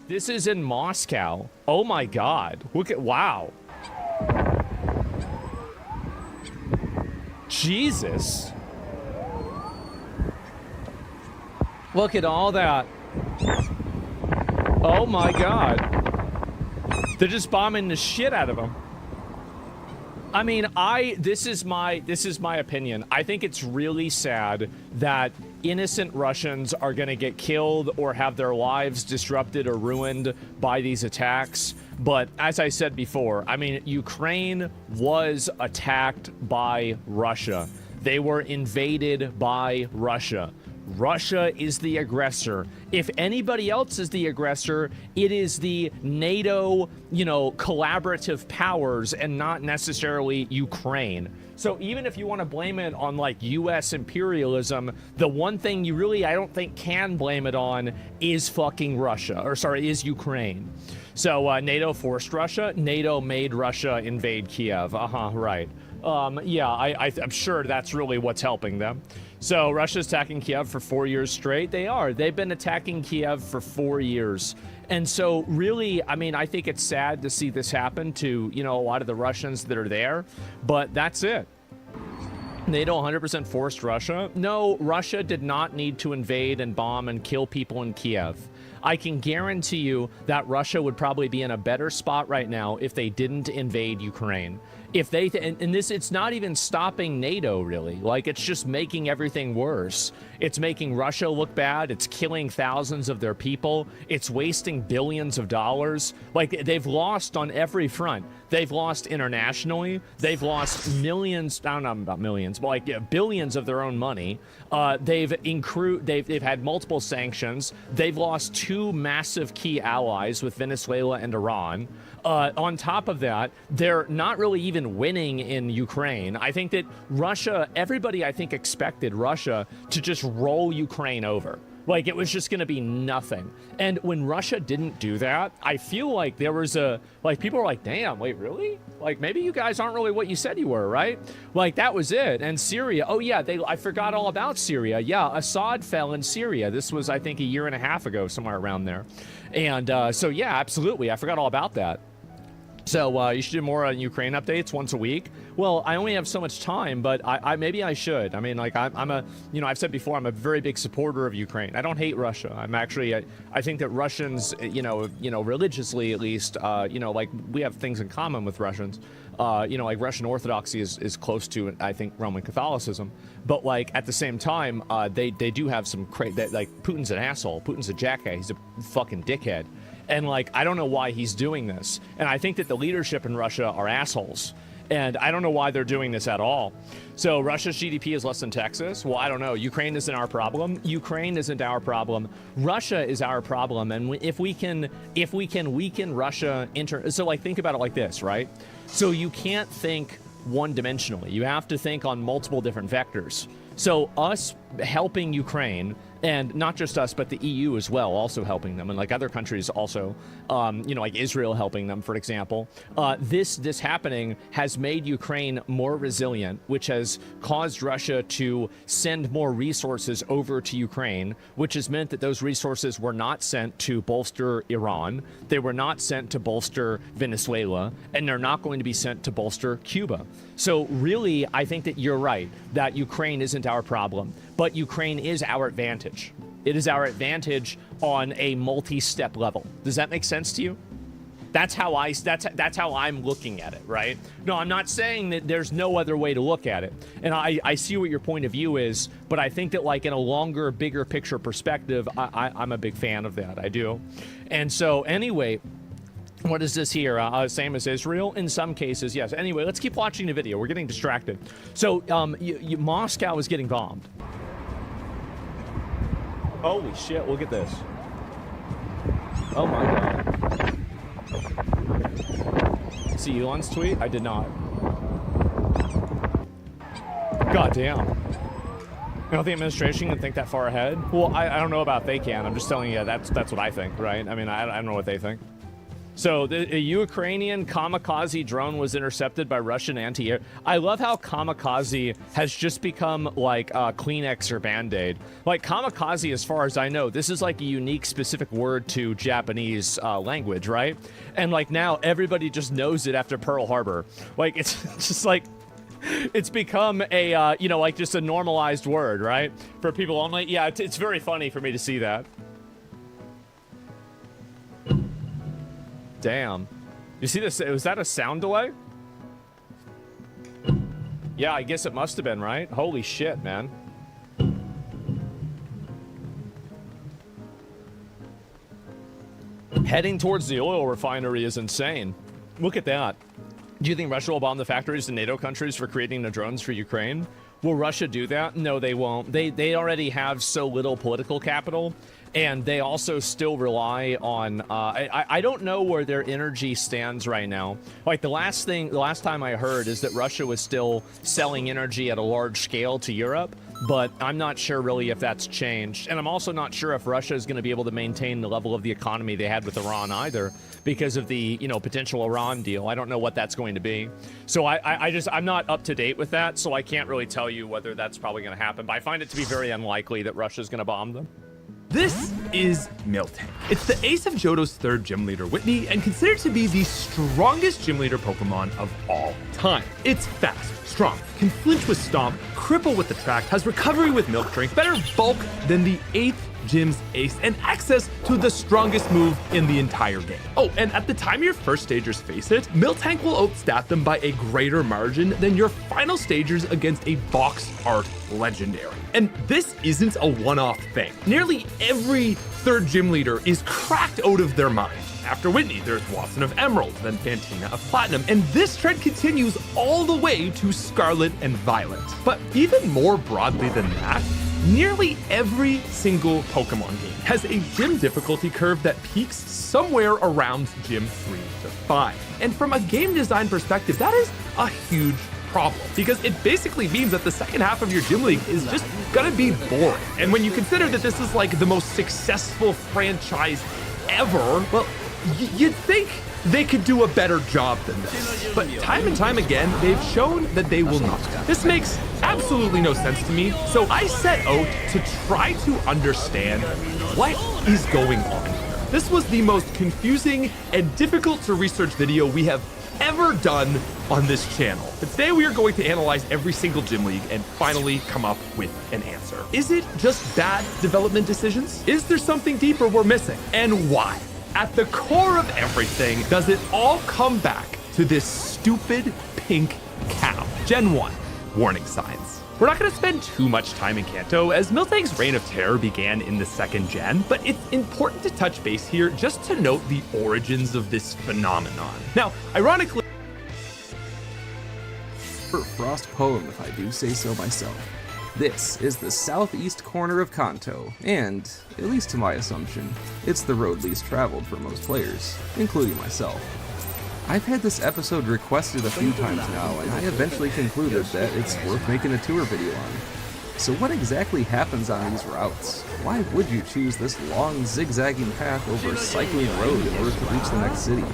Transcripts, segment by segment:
This is in Moscow. Oh my God. Look at, wow. Jesus. Look at all that. Oh my God. They're just bombing the shit out of them. I mean, this is my opinion. I think it's really sad that innocent Russians are going to get killed or have their lives disrupted or ruined by these attacks. But as I said before, I mean, Ukraine was attacked by Russia. They were invaded by Russia. Russia is the aggressor. If anybody else is the aggressor, it is the NATO, collaborative powers and not necessarily Ukraine. So even if you want to blame it on like US imperialism, the one thing you really, I don't think can blame it on is fucking Russia, is Ukraine. So NATO forced Russia. NATO made Russia invade Kiev. Right. Yeah, I'm sure that's really what's helping them. So Russia's attacking Kiev for 4 years straight. They are. They've been attacking Kiev for 4 years. And so really, I mean, I think it's sad to see this happen to, a lot of the Russians that are there, but that's it. NATO 100% forced Russia. No, Russia did not need to invade and bomb and kill people in Kiev. I can guarantee you that Russia would probably be in a better spot right now if they didn't invade Ukraine. If they, it's not even stopping NATO really. Like, it's just making everything worse. It's making Russia look bad. It's killing thousands of their people. It's wasting billions of dollars. Like, they've lost on every front. They've lost internationally. They've lost millions, I don't know about millions, but like billions of their own money. They've had multiple sanctions. They've lost two massive key allies with Venezuela and Iran. On top of that, they're not really even winning in Ukraine. I think that Russia, everybody I think expected Russia to just roll Ukraine over. Like, it was just going to be nothing. And when Russia didn't do that, I feel like there was people were like, damn, wait, really? Like, maybe you guys aren't really what you said you were, right? Like, that was it. And Syria, oh yeah, I forgot all about Syria. Yeah, Assad fell in Syria. This was, I think, a year and a half ago, somewhere around there. And so, yeah, absolutely. I forgot all about that. So you should do more Ukraine updates once a week. Well, I only have so much time, but I maybe I should. I mean, like, I'm a, I've said before, I'm a very big supporter of Ukraine. I don't hate Russia. I'm actually, I think that Russians, religiously at least, like, we have things in common with Russians. Like, Russian Orthodoxy is close to, I think, Roman Catholicism. But, like, at the same time, they do have some like, Putin's an asshole. Putin's a jackass. He's a fucking dickhead. And, like, I don't know why he's doing this. And I think that the leadership in Russia are assholes. And I don't know why they're doing this at all. So Russia's GDP is less than Texas. Well, I don't know. Ukraine isn't our problem. Ukraine isn't our problem. Russia is our problem. And if we can weaken Russia, so, like, think about it like this, right? So you can't think one-dimensionally. You have to think on multiple different vectors. So us helping Ukraine, and not just us, but the EU as well, also helping them, and like other countries also, like Israel helping them, for example. This happening has made Ukraine more resilient, which has caused Russia to send more resources over to Ukraine, which has meant that those resources were not sent to bolster Iran, they were not sent to bolster Venezuela, and they're not going to be sent to bolster Cuba. So really, I think that you're right, that Ukraine isn't our problem, but Ukraine is our advantage. It is our advantage on a multi-step level. Does that make sense to you? That's how I'm looking at it, right? No, I'm not saying that there's no other way to look at it. And I see what your point of view is, but I think that, like, in a longer, bigger picture perspective, I'm a big fan of that. I do. And so anyway, what is this here? Same as Israel? In some cases, yes. Anyway, let's keep watching the video. We're getting distracted. So Moscow is getting bombed. Holy shit, look at this. Oh my god. See Elon's tweet? I did not. God damn. You know, the administration can think that far ahead? Well, I don't know about they can. I'm just telling you, that's what I think, right? I mean, I don't know what they think. So a Ukrainian kamikaze drone was intercepted by Russian anti-air. I love how kamikaze has just become like Kleenex or Band-Aid. Like kamikaze, as far as I know, this is like a unique specific word to Japanese language, right? And like now everybody just knows it after Pearl Harbor. Like it's just like, it's become a, you know, like just a normalized word, right? For people only. Yeah, it's very funny for me to see that. Damn. You see this? Was that a sound delay? Yeah, I guess it must have been, right? Holy shit, man. Heading towards the oil refinery is insane. Look at that. Do you think Russia will bomb the factories in NATO countries for creating the drones for Ukraine? Will Russia do that? No, they won't. They already have so little political capital, and they also still rely on, I don't know where their energy stands right now. Like the last time I heard is that Russia was still selling energy at a large scale to Europe, but I'm not sure really if that's changed. And I'm also not sure if Russia is going to be able to maintain the level of the economy they had with Iran either, because of the, you know, potential Iran deal. I don't know what that's going to be. So I'm not up to date with that, so I can't really tell you whether that's probably going to happen. But I find it to be very unlikely that Russia's going to bomb them. This is Miltank. It's the ace of Johto's third gym leader, Whitney, and considered to be the strongest gym leader Pokemon of all time. It's fast, strong, can flinch with Stomp, cripple with Attract, has recovery with Milk Drink, better bulk than the 8th gym's ace, and access to the strongest move in the entire game. Oh, and at the time your first stagers face it, Miltank will outstat them by a greater margin than your final stagers against a box art legendary. And this isn't a one-off thing. Nearly every third gym leader is cracked out of their mind. After Whitney, there's Watson of Emerald, then Fantina of Platinum, and this trend continues all the way to Scarlet and Violet. But even more broadly than that, nearly every single Pokemon game has a gym difficulty curve that peaks somewhere around Gym 3 to 5. And from a game design perspective, that is a huge problem, because it basically means that the second half of your gym league is just gonna be boring. And when you consider that this is like the most successful franchise ever, well, you'd think they could do a better job than this. But time and time again, they've shown that they will not. This makes absolutely no sense to me, so I set out to try to understand what is going on here. This was the most confusing and difficult to research video we have ever done on this channel. But today we are going to analyze every single gym league and finally come up with an answer. Is it just bad development decisions? Is there something deeper we're missing? And why? At the core of everything, does it all come back to this stupid pink cow? Gen 1, warning signs. We're not going to spend too much time in Kanto, as Miltank's reign of terror began in the 2nd gen, but it's important to touch base here just to note the origins of this phenomenon. Now, ironically, Frost poem, if I do say so myself. This is the southeast corner of Kanto, and, at least to my assumption, it's the road least traveled for most players, including myself. I've had this episode requested a few times now, and I eventually concluded that it's worth making a tour video on. So what exactly happens on these routes? Why would you choose this long zigzagging path over a cycling road in order to reach the next city?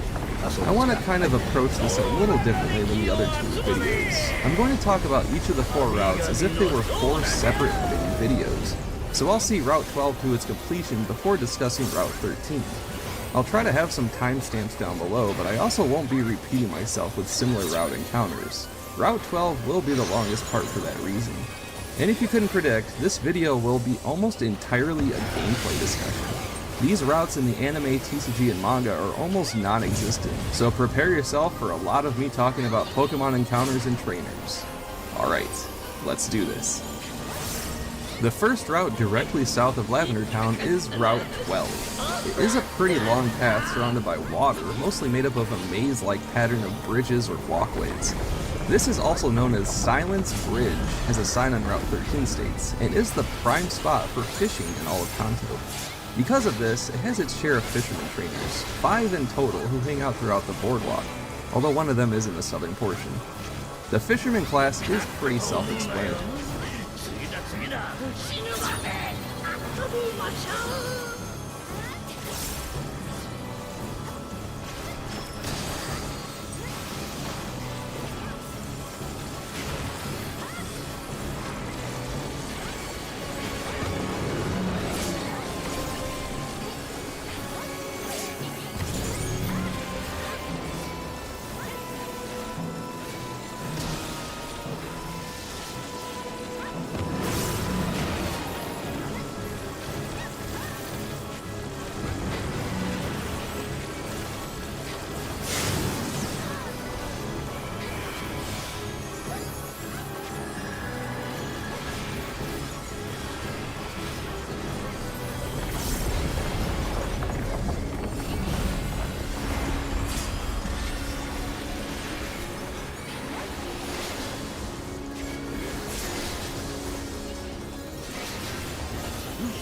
I want to kind of approach this a little differently than the other 2 videos. I'm going to talk about each of the 4 routes as if they were 4 separate mini videos. So I'll see Route 12 to its completion before discussing Route 13. I'll try to have some timestamps down below, but I also won't be repeating myself with similar route encounters. Route 12 will be the longest part for that reason. And if you couldn't predict, this video will be almost entirely a gameplay discussion. These routes in the anime, TCG, and manga are almost non-existent, so prepare yourself for a lot of me talking about Pokemon encounters and trainers. Alright, let's do this. The first route directly south of Lavender Town is Route 12. It is a pretty long path surrounded by water, mostly made up of a maze-like pattern of bridges or walkways. This is also known as Silence Bridge, as a sign on Route 13 states, and is the prime spot for fishing in all of Kanto. Because of this, it has its share of fisherman trainers, 5 in total who hang out throughout the boardwalk, although one of them is in the southern portion. The fisherman class is pretty self-explanatory.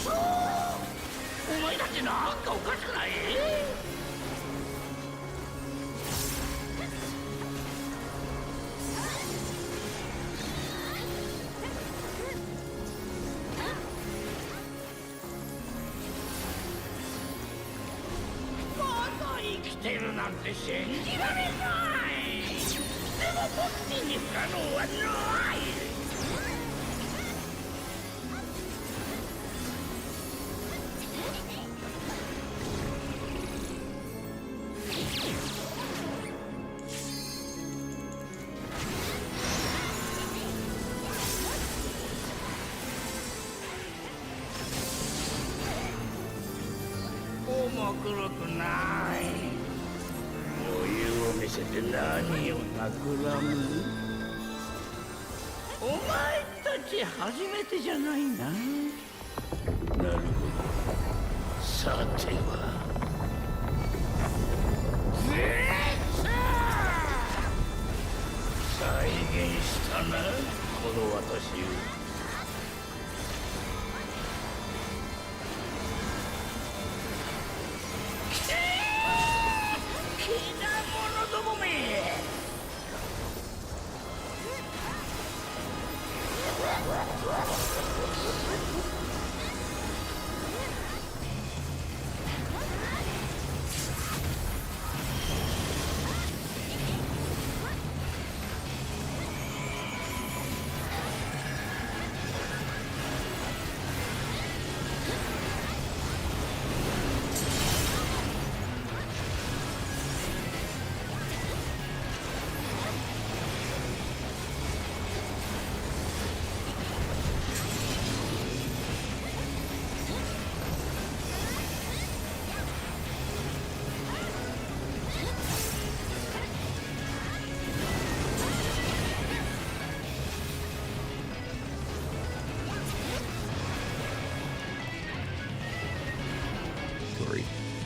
お前たちなんかおかしくない？まだ生きてるなんて信じられない。でも僕に不可能はない。面黒くない。余裕を見せて何を企む？お前たち初めてじゃないな。なるほど。さては。再現したな、この私を。きなものどもめ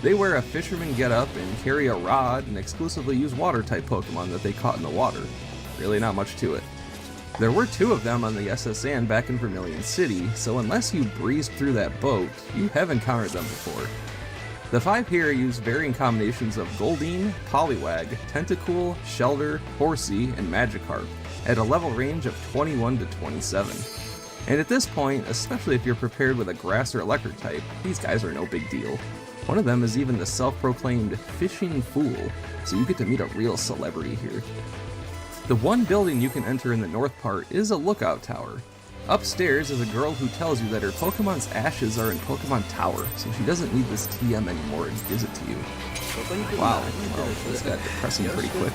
！They wear a fisherman getup and carry a rod and exclusively use water-type Pokemon that they caught in the water. Really not much to it. There were 2 of them on the SS Anne back in Vermilion City, so unless you breezed through that boat, you have encountered them before. The 5 here use varying combinations of Goldeen, Poliwag, Tentacool, Shelder, Horsey, and Magikarp, at a level range of 21 to 27. And at this point, especially if you're prepared with a Grass or Electric type, these guys are no big deal. One of them is even the self-proclaimed Fishing Fool, so you get to meet a real celebrity here. The one building you can enter in the north part is a lookout tower. Upstairs is a girl who tells you that her Pokemon's ashes are in Pokemon Tower, so she doesn't need this TM anymore and gives it to you. Wow, well, this got depressing pretty quick.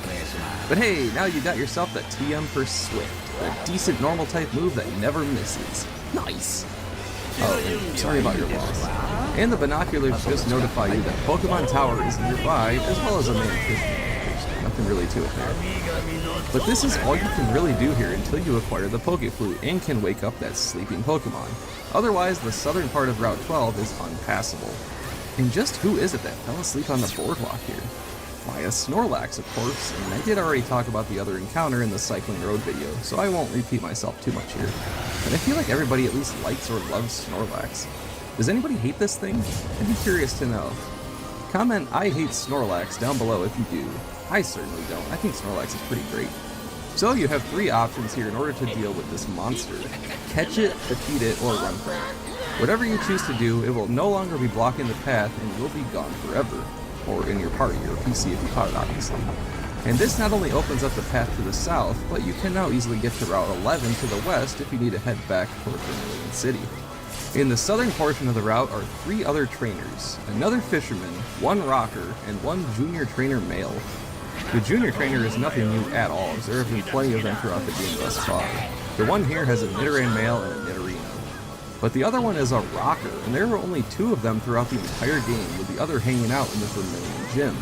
But hey, now you got yourself the TM for Swift, a decent normal type move that never misses. Nice! Oh, and sorry about your loss. And the binoculars just notify you that Pokemon Tower is nearby, as well as a man fishing. There's nothing really to it there. But this is all you can really do here until you acquire the Pokeflute and can wake up that sleeping Pokemon. Otherwise, the southern part of Route 12 is unpassable. And just who is it that fell asleep on the boardwalk here? Why, a Snorlax, of course, and I did already talk about the other encounter in the Cycling Road video, so I won't repeat myself too much here. But I feel like everybody at least likes or loves Snorlax. Does anybody hate this thing? I'd be curious to know. Comment "I hate Snorlax" down below if you do. I certainly don't. I think Snorlax is pretty great. So you have 3 options here in order to deal with this monster. Catch it, defeat it, or run from it. Whatever you choose to do, it will no longer be blocking the path and will be gone forever. Or in your party, or PC if you caught it, obviously. And this not only opens up the path to the south, but you can now easily get to Route 11 to the west if you need to head back toward Vermilion City. In the southern portion of the route are 3 other trainers, another fisherman, 1 rocker, and 1 junior trainer male. The junior trainer is nothing new at all, as there have been plenty of them throughout the game thus far. The one here has a Nidoran male and a Nidorino. But the other one is a rocker, and there are only 2 of them throughout the entire game, with the other hanging out in the Vermilion Gym.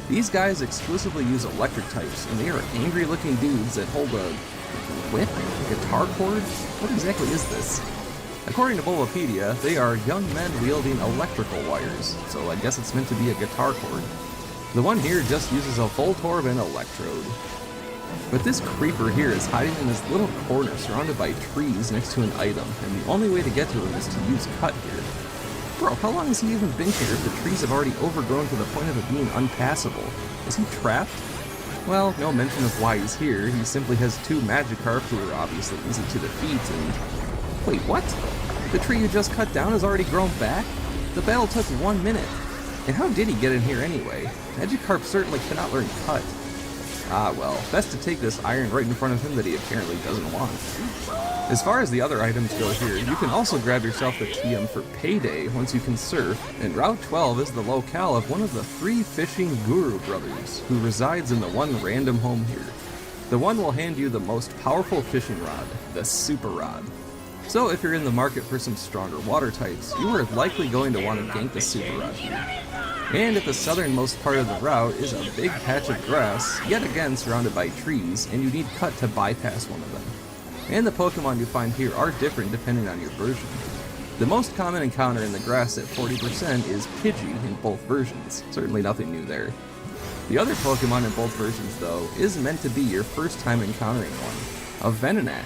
These guys exclusively use electric types, and they are angry looking dudes that hold a whip? A guitar cord? What exactly is this? According to Bulbapedia, they are young men wielding electrical wires, so I guess it's meant to be a guitar cord. The one here just uses a Voltorb and Electrode. But this creeper here is hiding in this little corner surrounded by trees next to an item, and the only way to get to him is to use Cut here. Bro, how long has he even been here if the trees have already overgrown to the point of it being unpassable? Is he trapped? Well, no mention of why he's here. He simply has 2 Magikarp who are obviously easy to defeat and... Wait, what? The tree you just cut down has already grown back? The battle took 1 minute. And how did he get in here anyway? Magikarp certainly cannot learn Cut. Ah well, best to take this iron right in front of him that he apparently doesn't want. As far as the other items go here, you can also grab yourself the TM for Payday once you can surf, and Route 12 is the locale of one of the 3 fishing guru brothers, who resides in the one random home here. The one will hand you the most powerful fishing rod, the Super Rod. So if you're in the market for some stronger water types, you are likely going to want to gank the Super Rod here. And at the southernmost part of the route is a big patch of grass, yet again surrounded by trees, and you need Cut to bypass one of them. And the Pokemon you find here are different depending on your version. The most common encounter in the grass at 40% is Pidgey in both versions, certainly nothing new there. The other Pokemon in both versions though is meant to be your first time encountering one, a Venonat.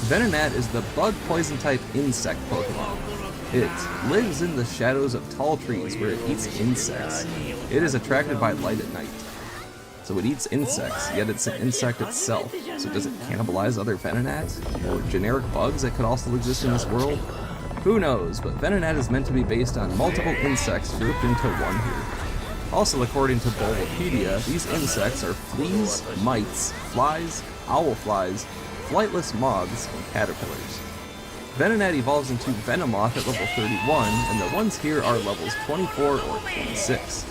Venonat is the bug poison type insect Pokemon. It lives in the shadows of tall trees where it eats insects. It is attracted by light at night. So it eats insects, yet it's an insect itself. So does it cannibalize other Venonats? Or generic bugs that could also exist in this world? Who knows, but Venonat is meant to be based on multiple insects grouped into one here. Also, according to Bulbapedia, these insects are fleas, mites, flies, owl flies, flightless moths, and caterpillars. Venonat evolves into Venomoth at level 31, and the ones here are levels 24 or 26.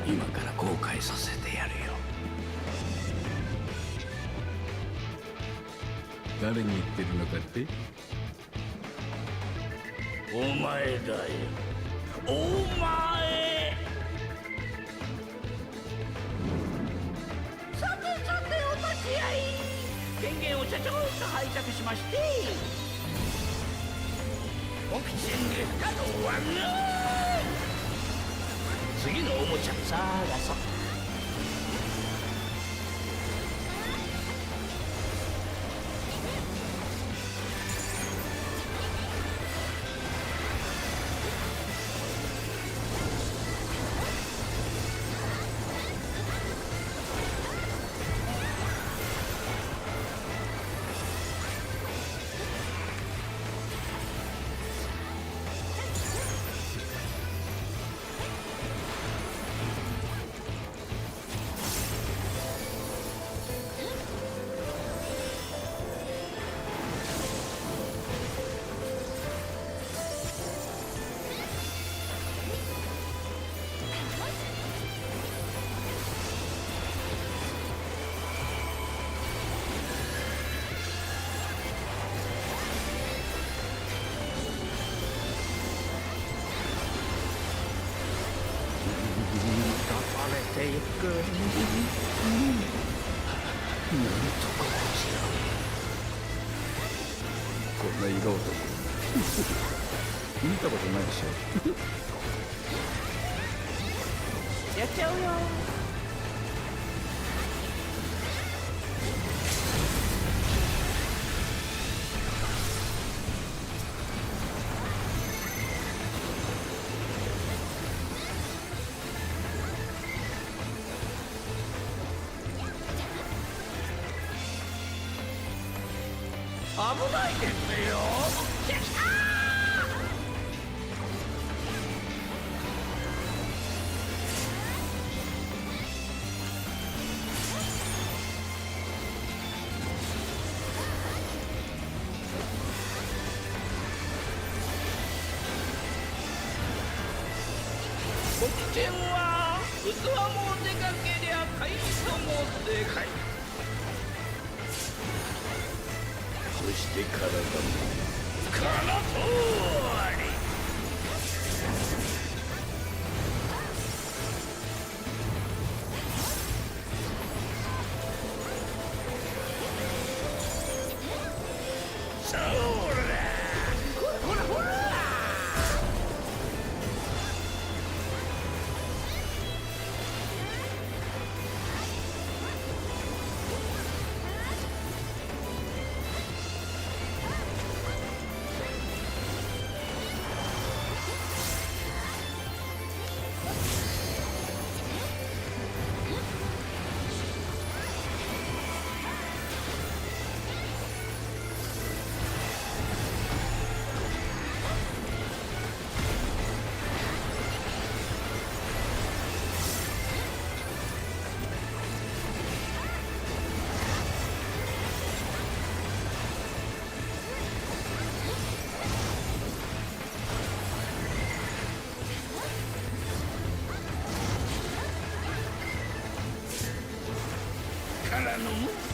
今から後悔させてやるよ。誰に言ってるのかって？お前だよ。お前。拝借しましてボクシング不可能はない次のおもちゃ探そうていくなんとかしらこんな色男見たことないでしょやっちゃうよ危ないですよ僕ちんは器もでかけりゃ海藻もでかいそして体もこの通りそらほらほらからの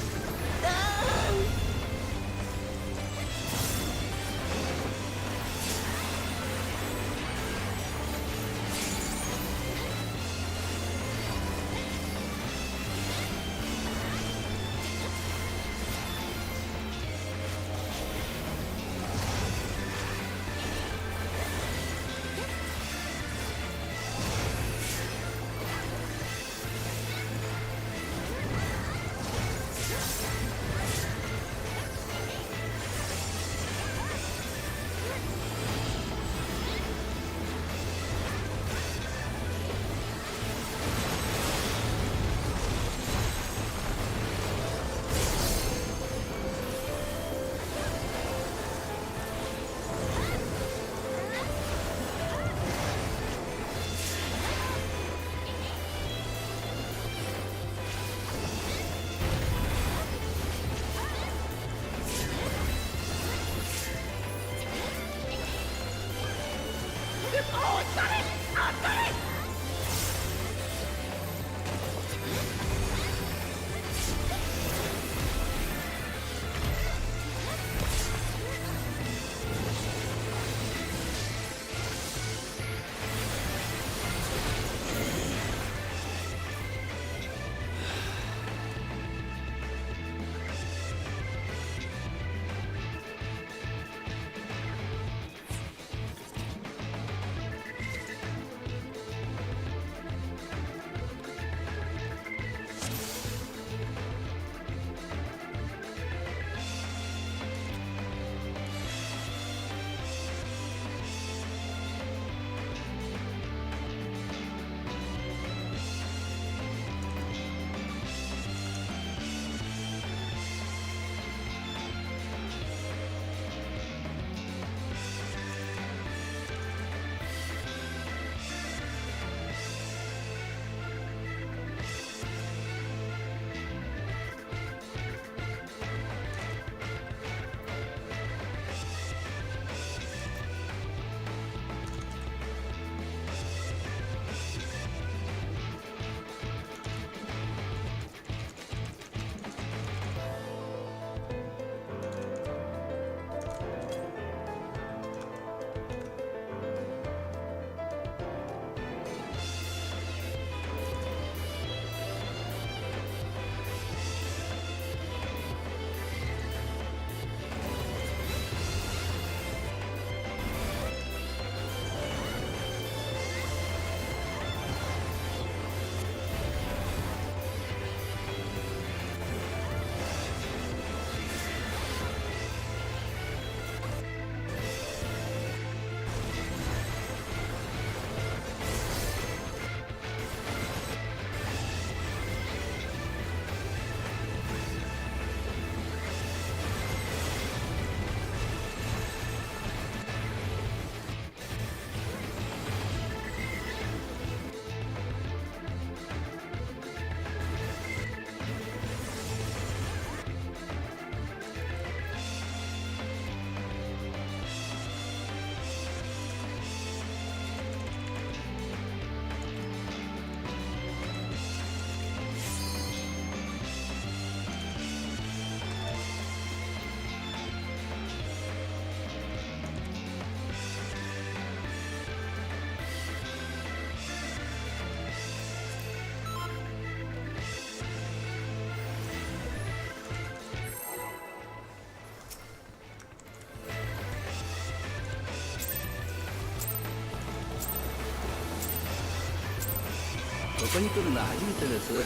こに来るのは初めてです。よ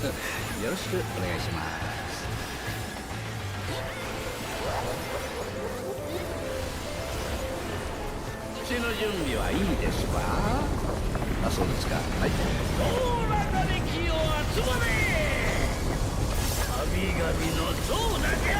ろしくお願いします。口の準備はいいですか？あ、そうですか。はい。オーラがれきを集まれ。神々の像だじゃ。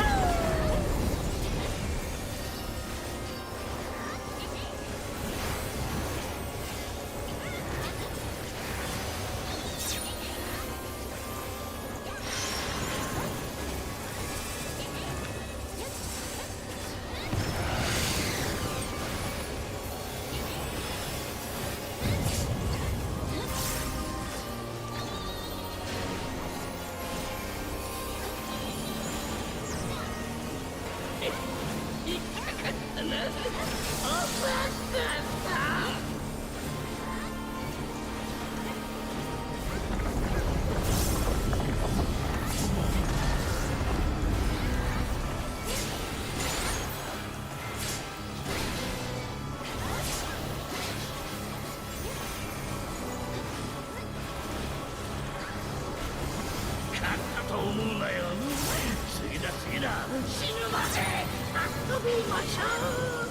と思うなよ。次だ次だ、死ぬまで遊びましょう。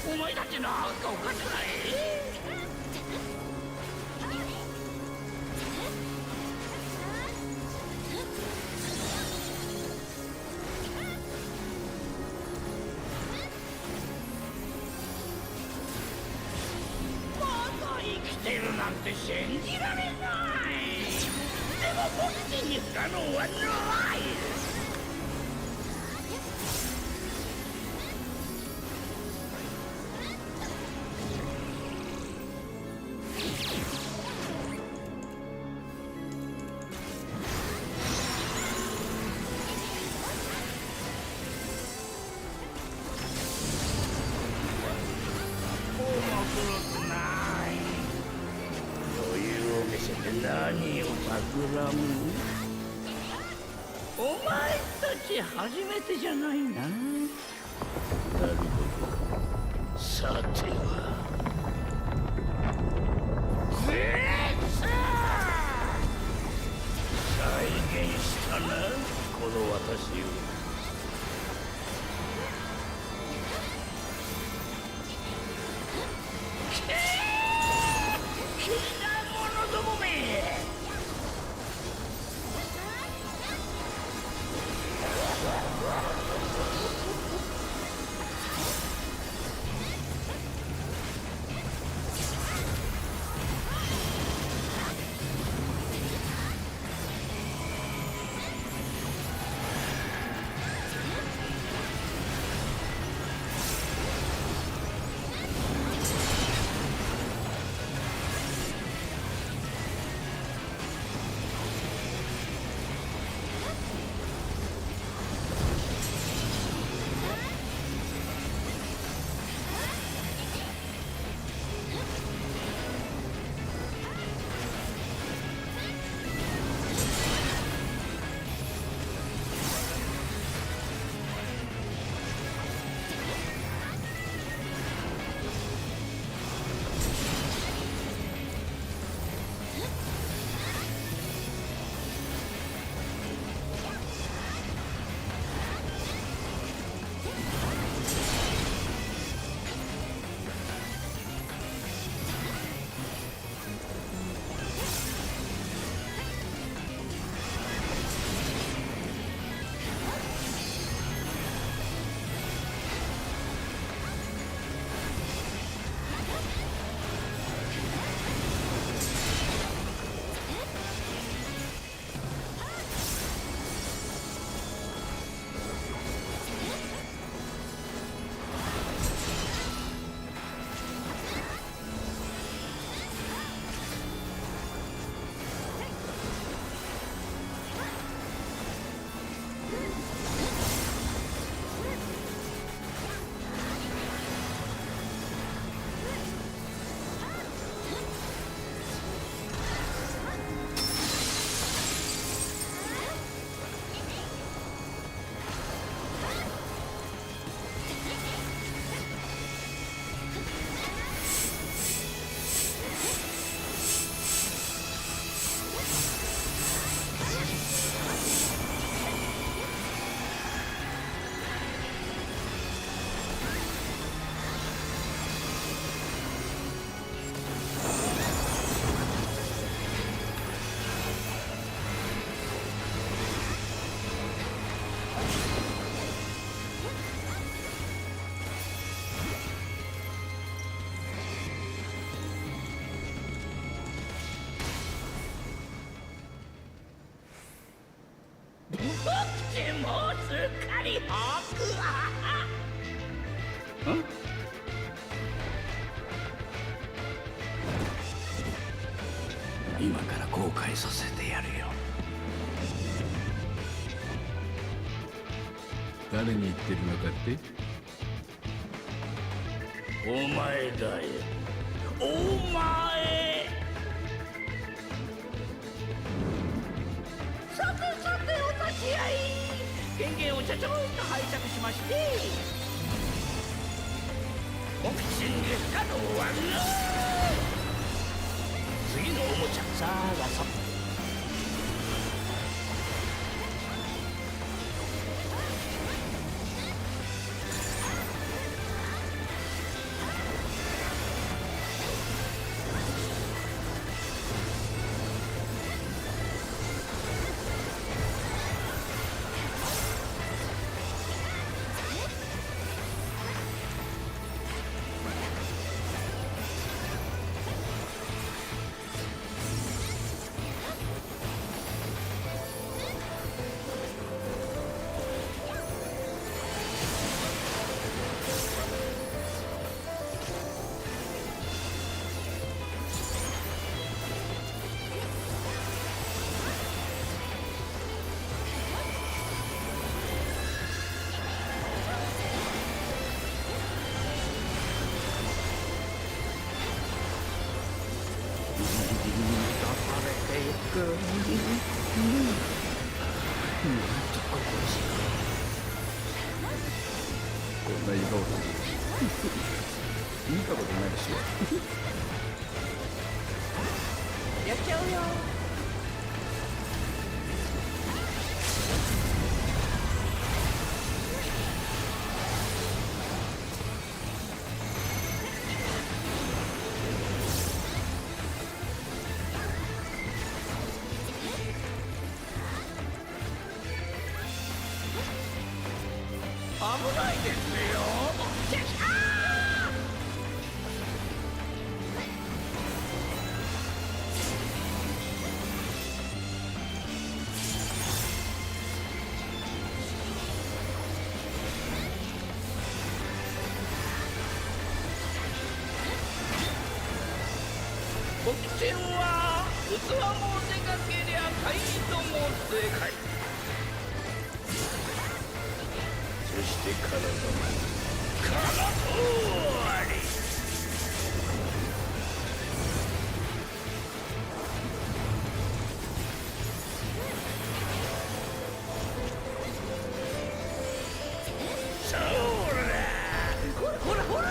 お前たちなんかおかしくない？まだ生きてるなんて信じられない。でも僕に不可能はない。余裕を見せて何を企む？お前たち初めてじゃないな。なるほど。さては。再現したな、この私を。どもめ！今から後悔させてやるよ。誰に言ってるのかって？お前だよ、お前。さてさてお立ち会い、権限をちゃちゃんと拝借しまして、ボクシング不可能はノー。次のおもちゃ探そう。こんな笑顔だ見たことないし。やっちゃうよ。危ないですよ。ボクシンは器もでかけりゃカイドもでかい。そして体もこの通り。そうだ、ほらほらほら。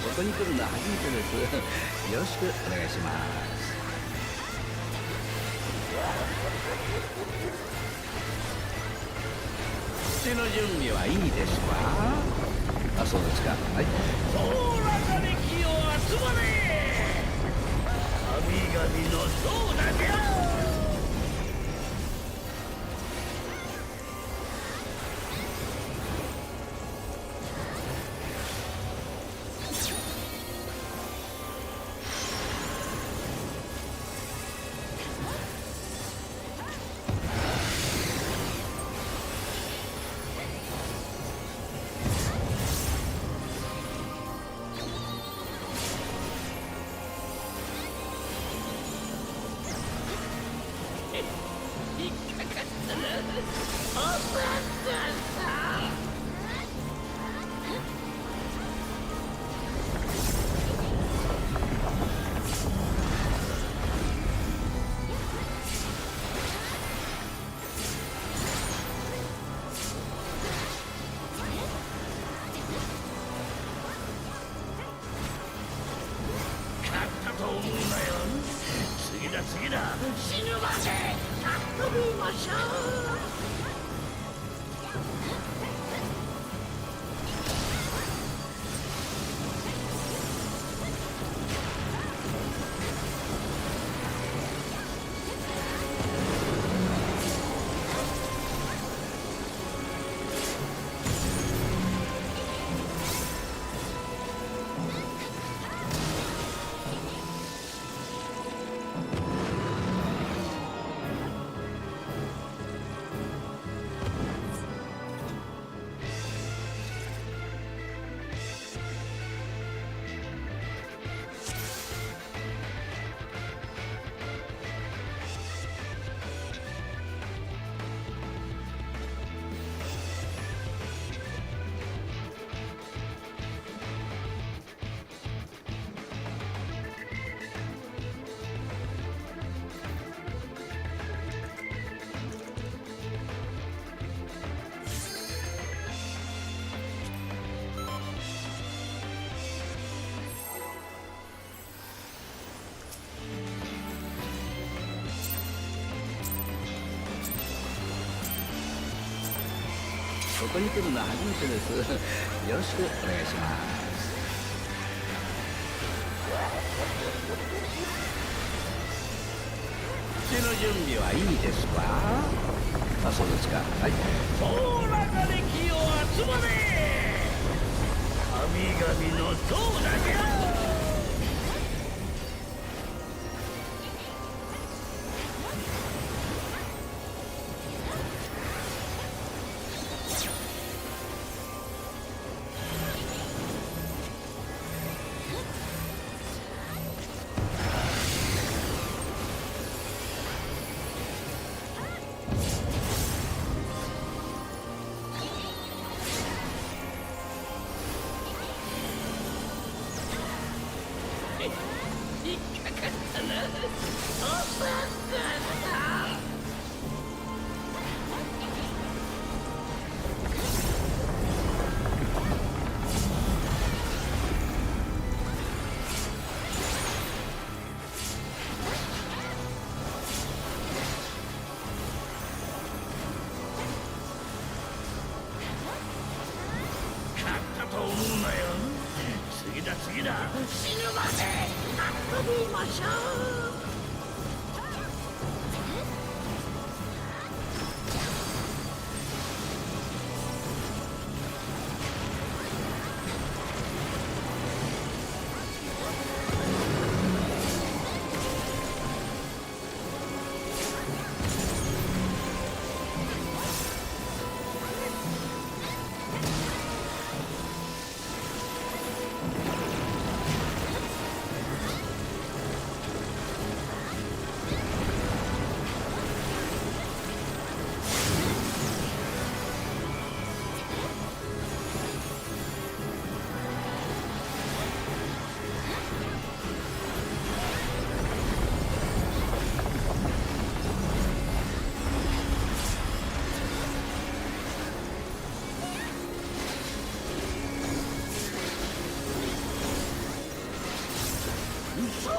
ここに来るのは初めてです。よろしくお願いします。口の準備はいいですか？あ、そうですか。はい。そうらがれきを集まれ。神々のそうだじゃ。次だ死ぬまで遊びましょう。ここに来るのは初めてです。よろしくお願いします。手の準備はいいですか？あ、そうですか。はい。総なかれきを集まれ。神々の総なじゃ。引っかかったな。おばあさん。勝ったと思うなよ。次だ次だ死ぬまで遊びましょう。嘘！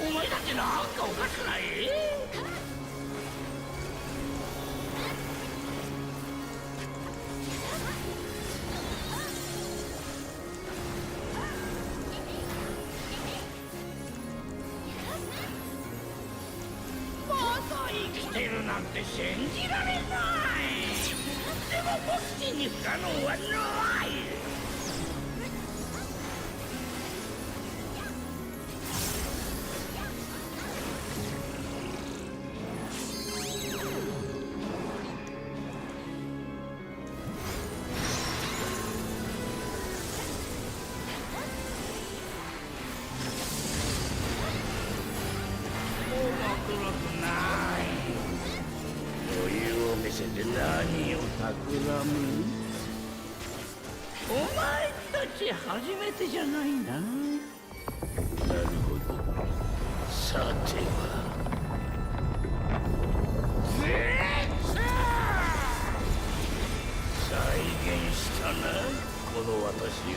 お前だってなんかおかしくない？まだ生きてるなんて信じられない。でも僕に不可能はない。余裕を見せて何を企む？お前たち初めてじゃないな。なるほど。さては再現したな、この私を。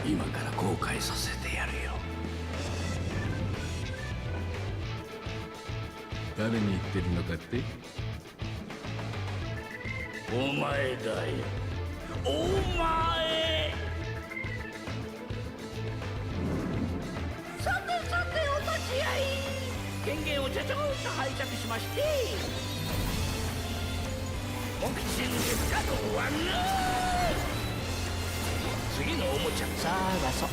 今から後悔させてやるよ。誰に言ってるのかって？お前だよ、お前。さてさてお立ち会い。権限をちゃちゃんと拝借しまして、お口にですかとはの。次のおもちゃ探そう。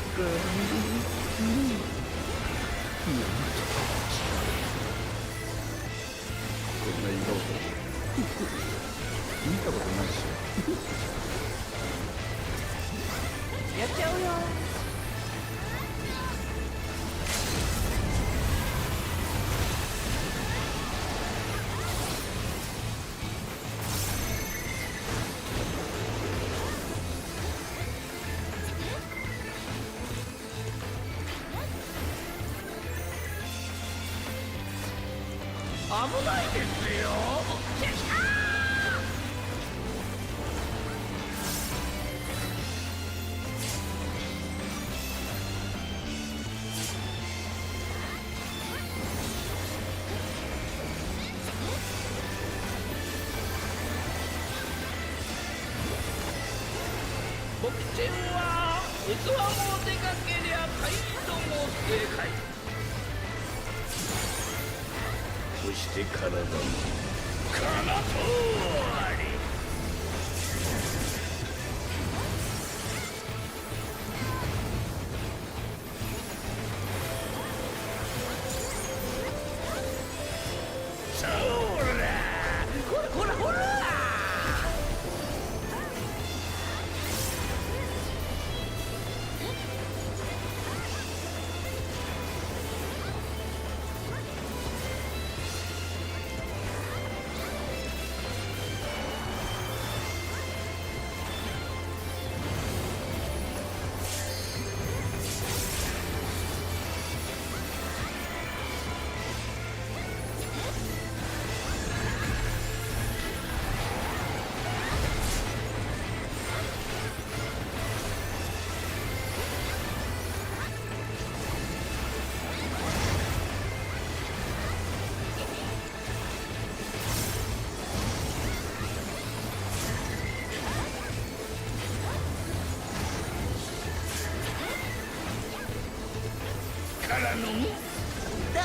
こんな色見たことないっしょ。やっちゃうよ。危ないですよ。僕ちんは器もでかけりゃ態度も正解。そして体もこのとおり。そらほらほらほら。からのだ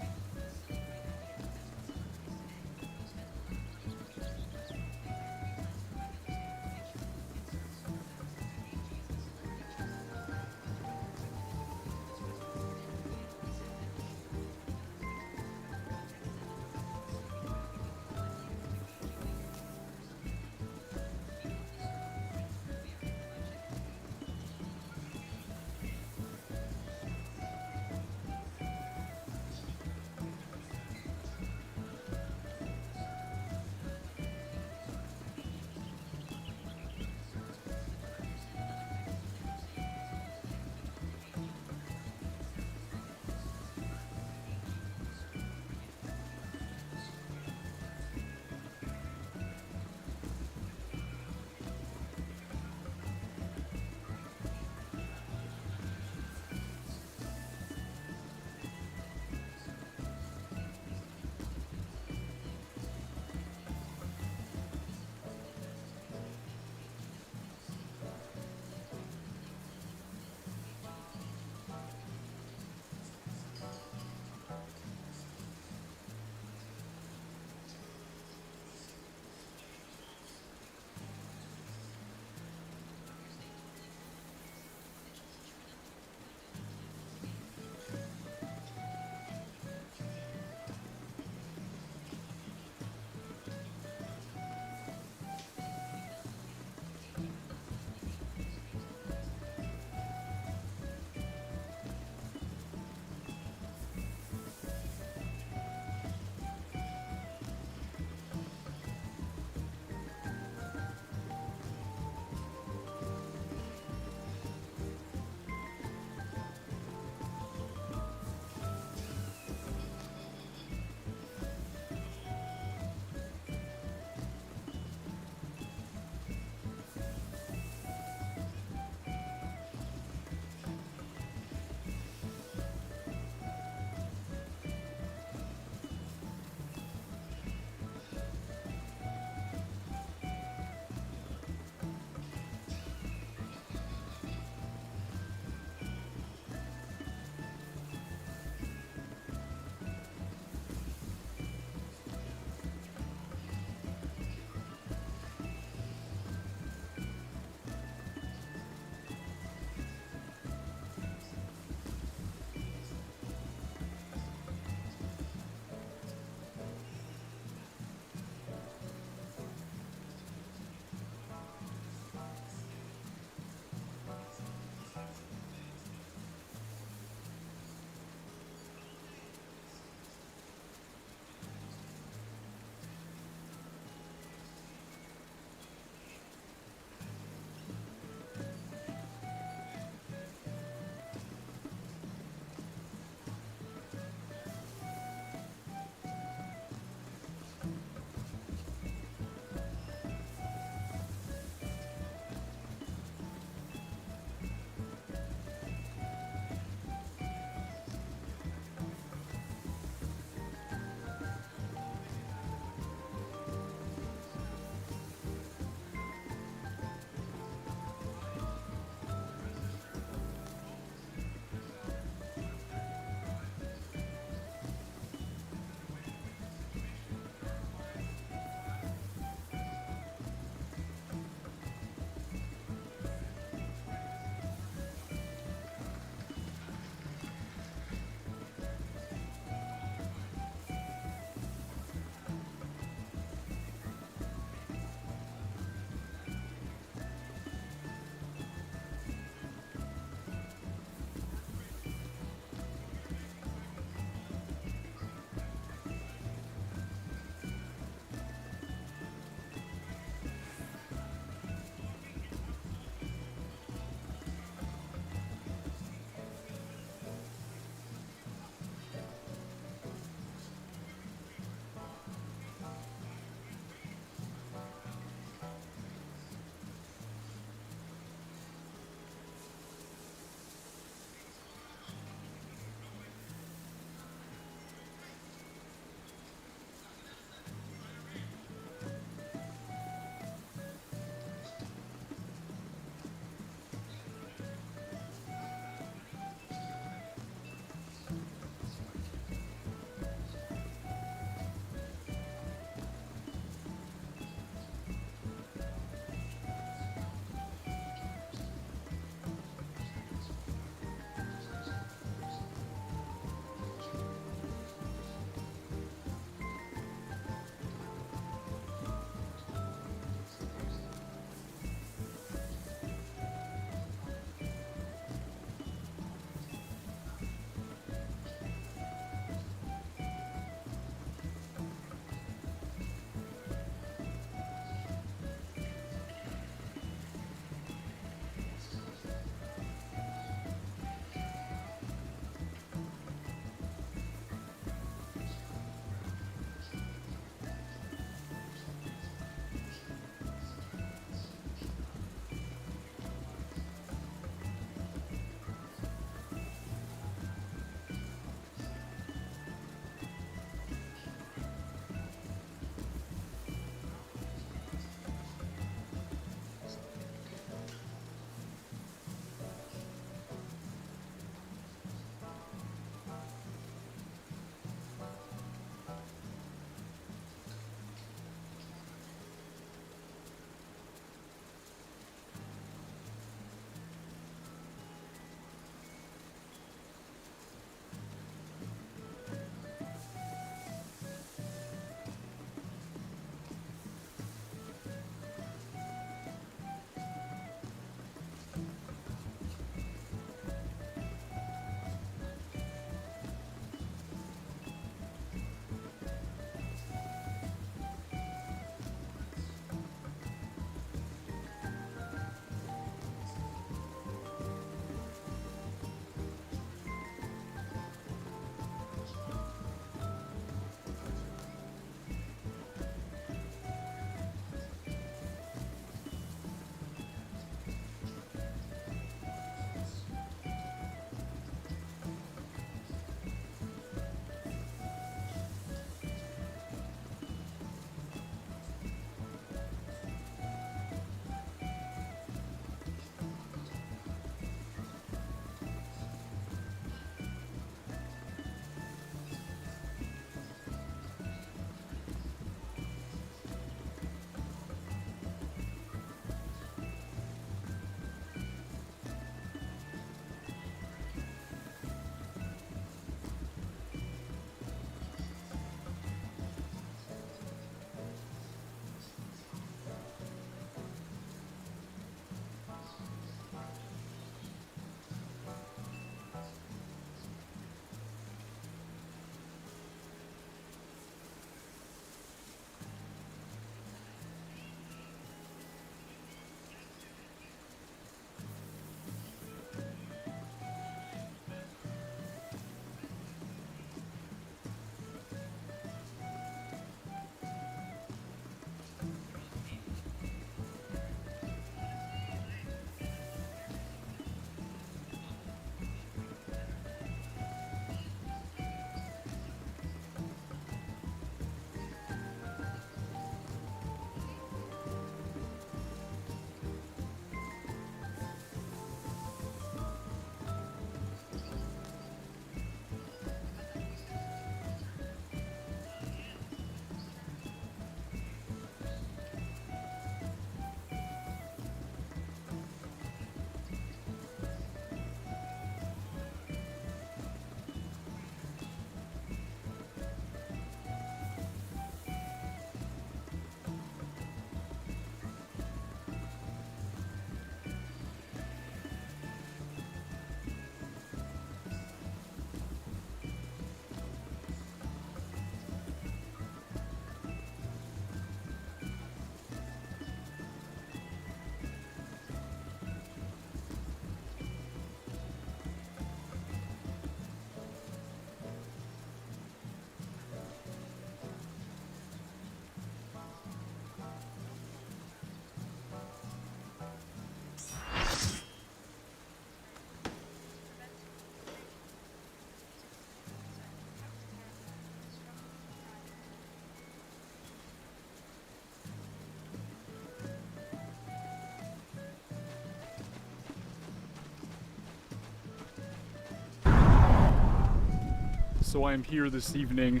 so I am here this evening,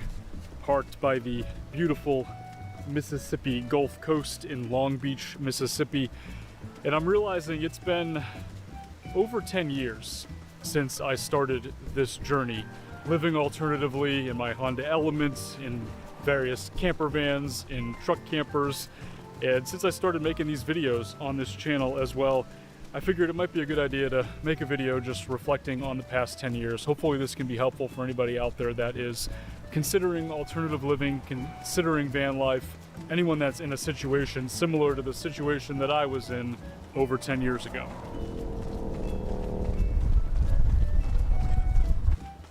parked by the beautiful Mississippi Gulf Coast in Long Beach, Mississippi, and I'm realizing it's been over 10 years since I started this journey, living alternatively in my Honda Element, in various camper vans, in truck campers, and since I started making these videos on this channel as well, I figured it might be a good idea to make a video just reflecting on the past 10 years. Hopefully this can be helpful for anybody out there that is considering alternative living, considering van life, anyone that's in a situation similar to the situation that I was in over 10 years ago.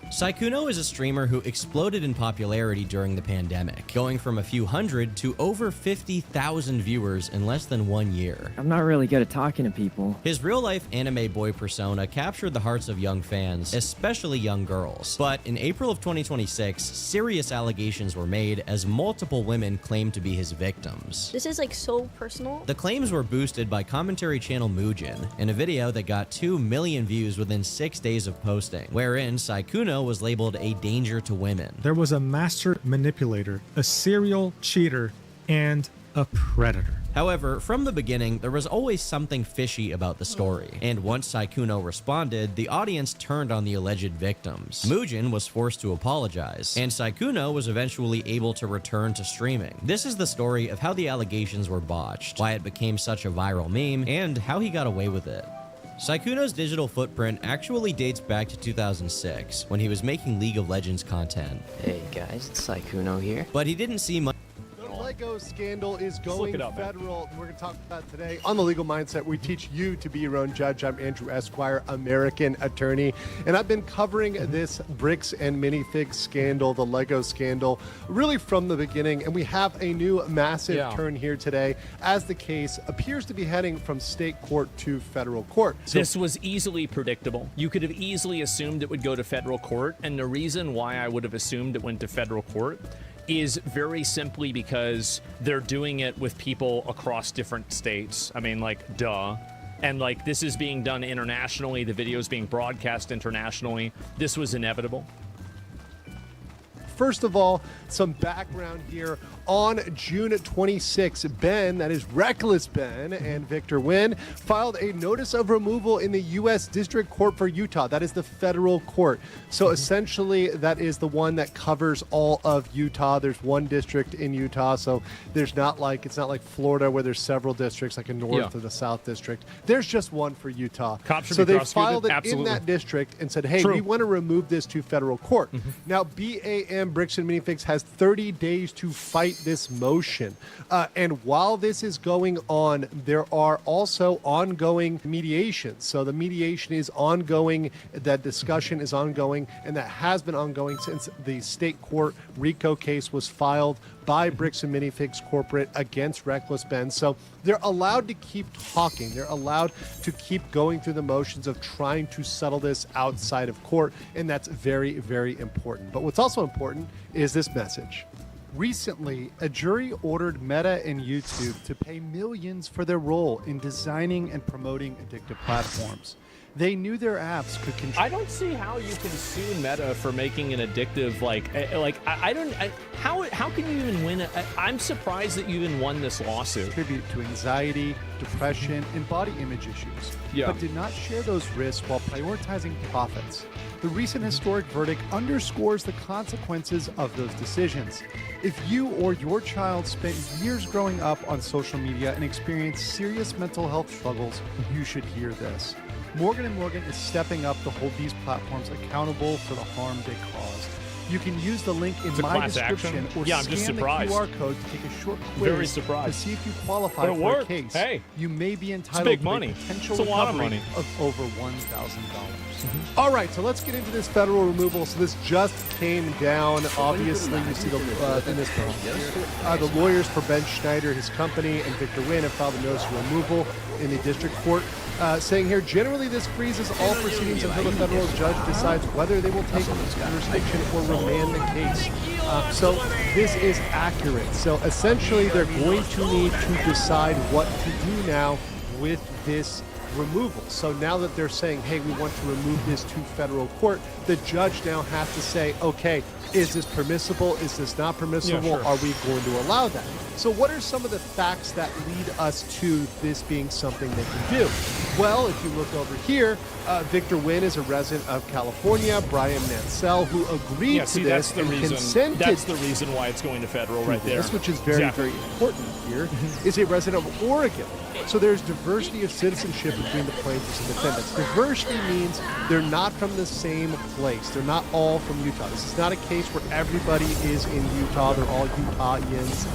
Sykkuno is a streamer who exploded in popularity during the pandemic, going from a few hundred to over 50,000 viewers in less than 1 year. I'm not really good at talking to people. His real-life anime boy persona captured the hearts of young fans, especially young girls. But in April of 2026, serious allegations were made as multiple women claimed to be his victims. This is like so personal. The claims were boosted by commentary channel Muujin in a video that got 2 million views within 6 days of posting, wherein Sykkuno was labeled a danger to women. There was a master manipulator, a serial cheater, and a predator. However, from the beginning, there was always something fishy about the story, and once Sykkuno responded, the audience turned on the alleged victims. Muujin was forced to apologize, and Sykkuno was eventually able to return to streaming. This is the story of how the allegations were botched, why it became such a viral meme, and how he got away with it. Sykkuno's digital footprint actually dates back to 2006, when he was making League of Legends content. Hey guys, it's Sykkuno here. But he didn't see much. The Lego scandal is going it up, federal. We're going to talk about that today on The Legal Mindset. We teach you to be your own judge. I'm Andrew Esquire, American attorney, and I've been covering this bricks and minifigs scandal, the Lego scandal, really from the beginning, and we have a new massive turn here today as the case appears to be heading from state court to federal court. So this was easily predictable. You could have easily assumed it would go to federal court, and the reason why I would have assumed it went to federal court is very simply because they're doing it with people across different states. I mean, like, duh. And, like, this is being done internationally. The video is being broadcast internationally. This was inevitable. First of all, some background here. On June 26, Ben, that is Reckless Ben, and Victor Wynn filed a notice of removal in the U.S. District Court for Utah. That is the federal court. So essentially, that is the one that covers all of Utah. There's one district in Utah, so there's not like, it's not like Florida where there's several districts, like a north or the south district. There's just one for Utah. Cops should so be they prosecuted. filed it Absolutely. in that district and said, hey, True. we want to remove this to federal court. Now, BAM Bricks and Minifigs has 30 days to fight this motion. And while this is going on, there are also ongoing mediations. So the mediation is ongoing, that discussion is ongoing, and that has been ongoing since the state court RICO case was filed by Bricks and Minifigs Corporate against Reckless Ben. So they're allowed to keep talking. They're allowed to keep going through the motions of trying to settle this outside of court, and that's very, very important. But what's also important is this message. Recently, a jury ordered Meta and YouTube to pay millions for their role in designing and promoting addictive platforms. They knew their apps could control. I don't see how you can sue Meta for making an addictive, how can you even win it? I'm surprised that you even won this lawsuit. Contribute to anxiety, depression, and body image issues, but did not share those risks while prioritizing profits. The recent historic verdict underscores the consequences of those decisions. If you or your child spent years growing up on social media and experienced serious mental health struggles, you should hear this. Morgan & Morgan is stepping up to hold these platforms accountable for the harm they cause. You can use the link in my description or I'm just scan the surprised. QR code to take a short quiz Very surprised. to see if you qualify But it for worked. a case. Hey, you may be it's entitled big to money. a potential It's a lot of recovery money. of over $1,000. All right, so let's get into this federal removal. So this just came down. Obviously, you see the lawyers for Ben Schneider, his company, and Victor Wynn have filed a notice of removal in the district court, saying here, generally this freezes all proceedings until the federal judge decides whether they will take jurisdiction or remand the case. So this is accurate. So essentially, they're going to need to decide what to do now with this removal. So now that they're saying, hey, we want to remove this to federal court, the judge now has to say, okay, is this permissible? Is this not permissible? Yeah, sure. Are we going to allow that? So what are some of the facts that lead us to this being something they can do? Well, if you look over here, Victor Wynn is a resident of California. Brian Mansell, who agreed to this and consented. That's the reason why it's going to federal right there. This, which is very, very important here, is a resident of Oregon. So there's diversity of citizenship between the plaintiffs and defendants. Diversity means they're not from the same place. They're not all from Utah. This is not a case where everybody is in Utah. They're all Utahnians.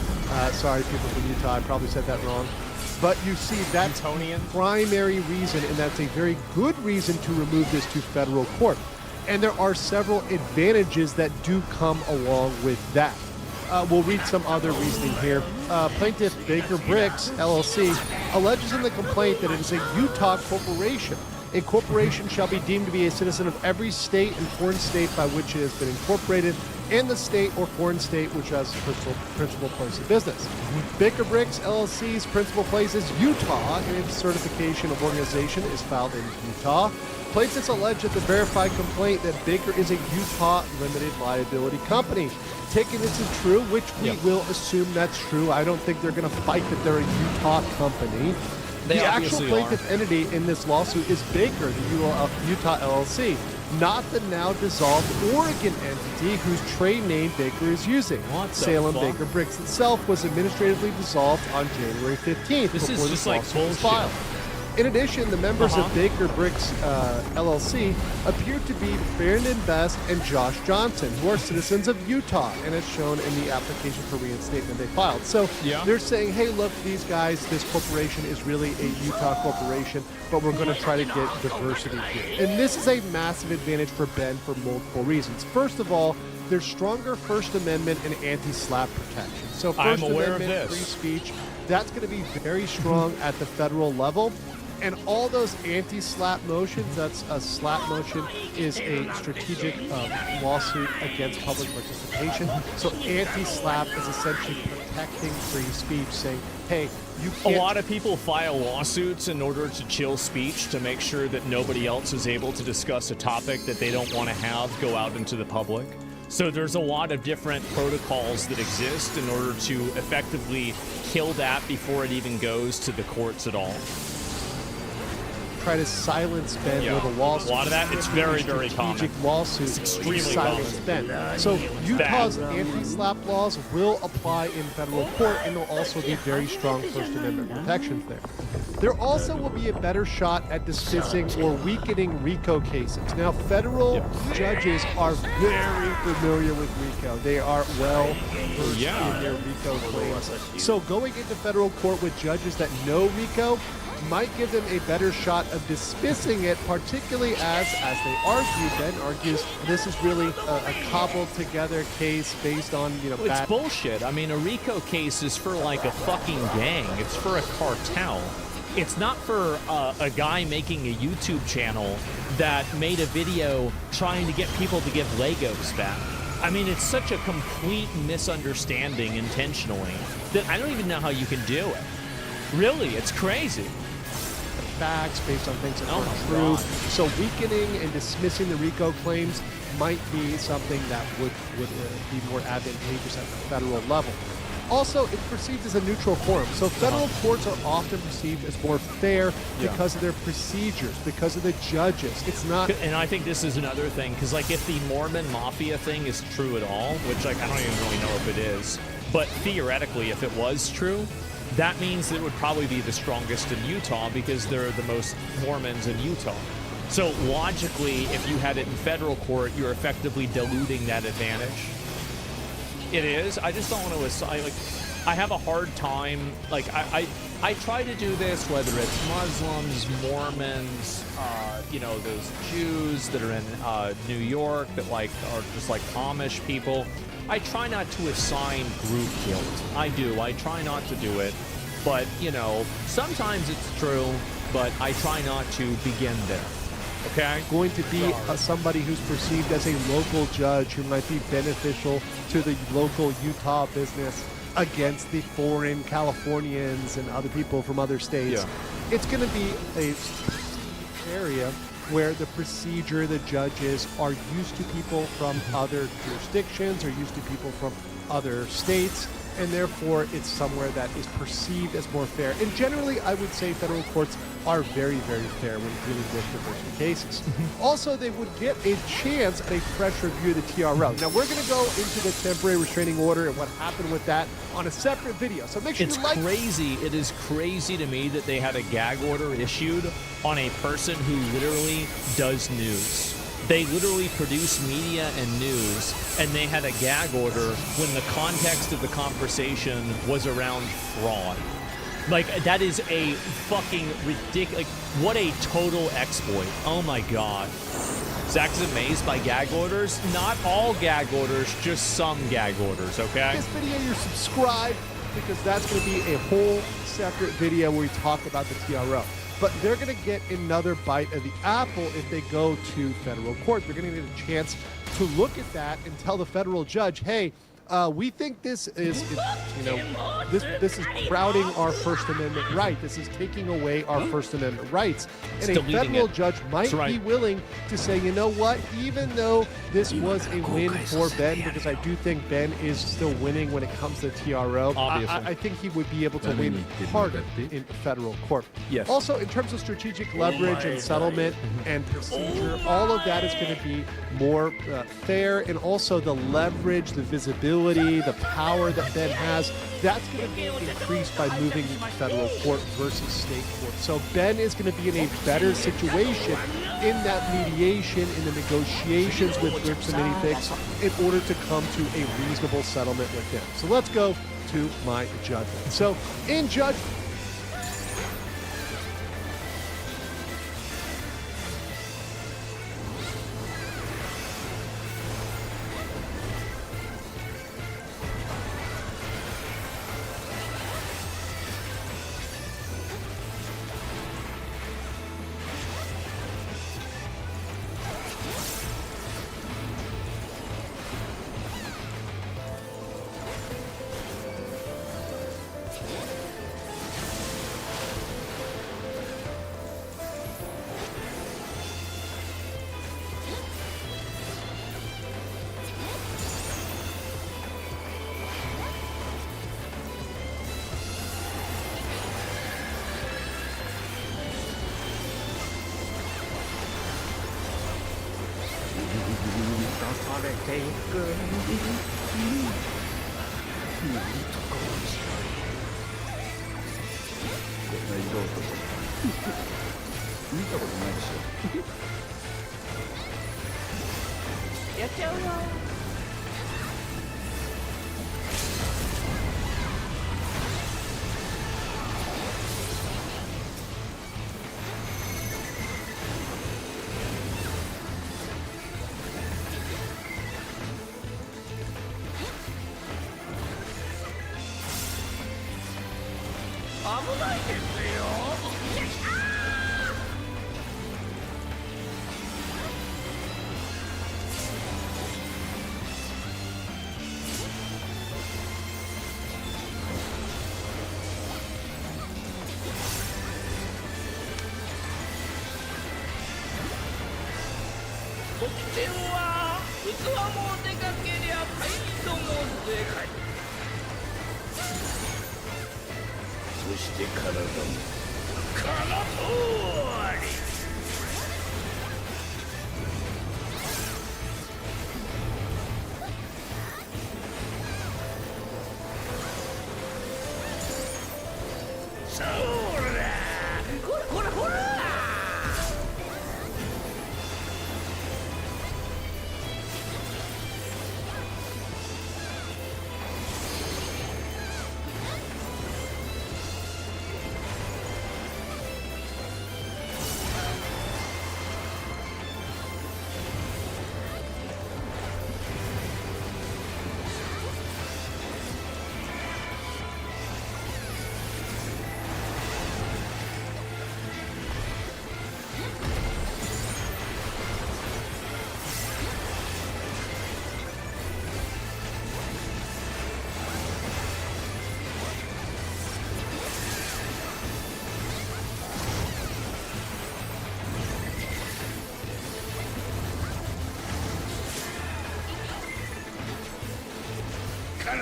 Sorry, people from Utah. I probably said that wrong. But you see, that's the primary reason, and that's a very good reason to remove this to federal court. And there are several advantages that do come along with that. We'll read some other reasoning here. Plaintiff Baker Bricks, LLC, alleges in the complaint that it is a Utah corporation. A corporation shall be deemed to be a citizen of every state and foreign state by which it has been incorporated, and the state or foreign state which has principal place of business. Baker Bricks, LLC's principal place is Utah, and its certification of organization is filed in Utah. Plaintiffs allege that the verified complaint that Baker is a Utah limited liability company. Taking this as true, which we will assume that's true. I don't think they're going to fight that they're a Utah company. They the actual obviously plaintiff entity in this lawsuit is Baker, the Utah LLC, not the now dissolved Oregon entity whose trade name Baker is using. Salem Baker Bricks itself was administratively dissolved on January 15th This before is this just like lawsuit was bullshit. filed. In addition, the members of Baker Bricks LLC appear to be Brandon Best and Josh Johnson, who are citizens of Utah, and as shown in the application for reinstatement they filed. So they're saying, hey, look, these guys, this corporation is really a Utah corporation, but we're going to try to get diversity here. And this is a massive advantage for Ben for multiple reasons. First of all, there's stronger First Amendment and anti-SLAPP protection. So First Amendment, free speech, that's going to be very strong at the federal level. And all those anti-SLAPP motions, that's a SLAPP motion, is a strategic lawsuit against public participation. So anti-SLAPP is essentially protecting free speech, saying, hey, you can't... A lot of people file lawsuits in order to chill speech to make sure that nobody else is able to discuss a topic that they don't want to have go out into the public. So there's a lot of different protocols that exist in order to effectively kill that before it even goes to the courts at all. Try to silence Ben with a lawsuit. A lot of that, it's very, very common. Strategic lawsuit. It's extremely silence common. Ben. So Utah's anti-SLAPP laws will apply in federal court, and there'll also be very strong First Amendment protections there. There also will be a better shot at dismissing or weakening RICO cases. Now, federal judges are very familiar with RICO. They are well versed in their RICO claims. So going into federal court with judges that know RICO might give them a better shot of dismissing it, particularly as they argue, Ben argues, this is really a cobbled together case based on, It's bullshit. I mean, a RICO case is for like a fucking gang. It's for a cartel. It's not for a guy making a YouTube channel that made a video trying to get people to give Legos back. I mean, it's such a complete misunderstanding intentionally that I don't even know how you can do it. Really, it's crazy. Facts based on things that aren't true. So weakening and dismissing the RICO claims might be something that would be more advantageous at the federal level. Also, it's perceived as a neutral forum. So federal courts are often perceived as more fair because of their procedures, because of the judges. It's not... And I think this is another thing, because like if the Mormon Mafia thing is true at all, which like I don't even really know if it is, but theoretically if it was true, that means it would probably be the strongest in Utah because there are the most Mormons in Utah. So logically, if you had it in federal court, you're effectively diluting that advantage. It is. I just don't want to assign, like, I have a hard time, like, I try to do this, whether it's Muslims, Mormons, those Jews that are in New York that, like, are just, like, Amish people. I try not to assign group guilt. I do. I try not to do it. But, sometimes it's true, but I try not to begin there. Okay? Going to be somebody who's perceived as a local judge who might be beneficial to the local Utah business against the foreign Californians and other people from other states. it's going to be a area where the procedure, the judges are used to people from other jurisdictions or used to people from other states, and therefore it's somewhere that is perceived as more fair. And generally, I would say federal courts are very, very fair when dealing with diversity cases. Also, they would get a chance at a fresh review of the TRO. Now, we're going to go into the temporary restraining order and what happened with that on a separate video. So make sure It's you like. crazy. It is crazy to me that they had a gag order issued on a person who literally does news. They literally produce media and news, and they had a gag order when the context of the conversation was around fraud. Like, that is a fucking ridiculous. Like, what a total exploit. Oh my god. Zach's amazed by gag orders. Not all gag orders, just some gag orders, okay? This video, you're subscribed, because that's going to be a whole separate video where we talk about the TRO. But they're going to get another bite of the apple if they go to federal court. They're going to get a chance to look at that and tell the federal judge, hey, we think this is, this is crowding our First Amendment right. This is taking away our First Amendment rights. And a federal judge might be willing to say, you know what, even though this was a win for Ben, because I do think Ben is still winning when it comes to TRO, I think he would be able to win harder in federal court. Yes. Also, in terms of strategic leverage and settlement and procedure, all of that is going to be more fair, and also the leverage, the visibility, the power that Ben has, that's going to be increased by moving to federal court versus state court. So Ben is going to be in a better situation in that mediation, in the negotiations with Bricks and Minifigs, in order to come to a reasonable settlement with him. So let's go to my judgment. So in judgment,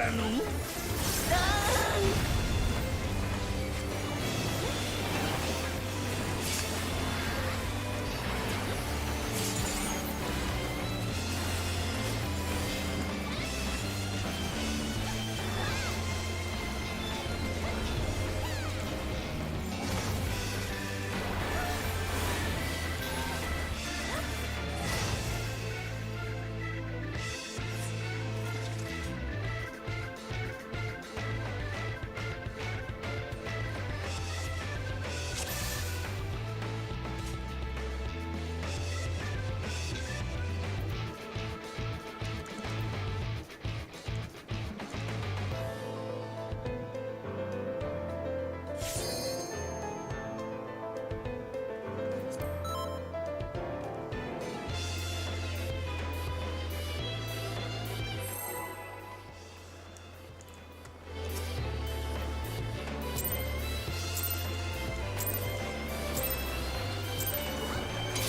からの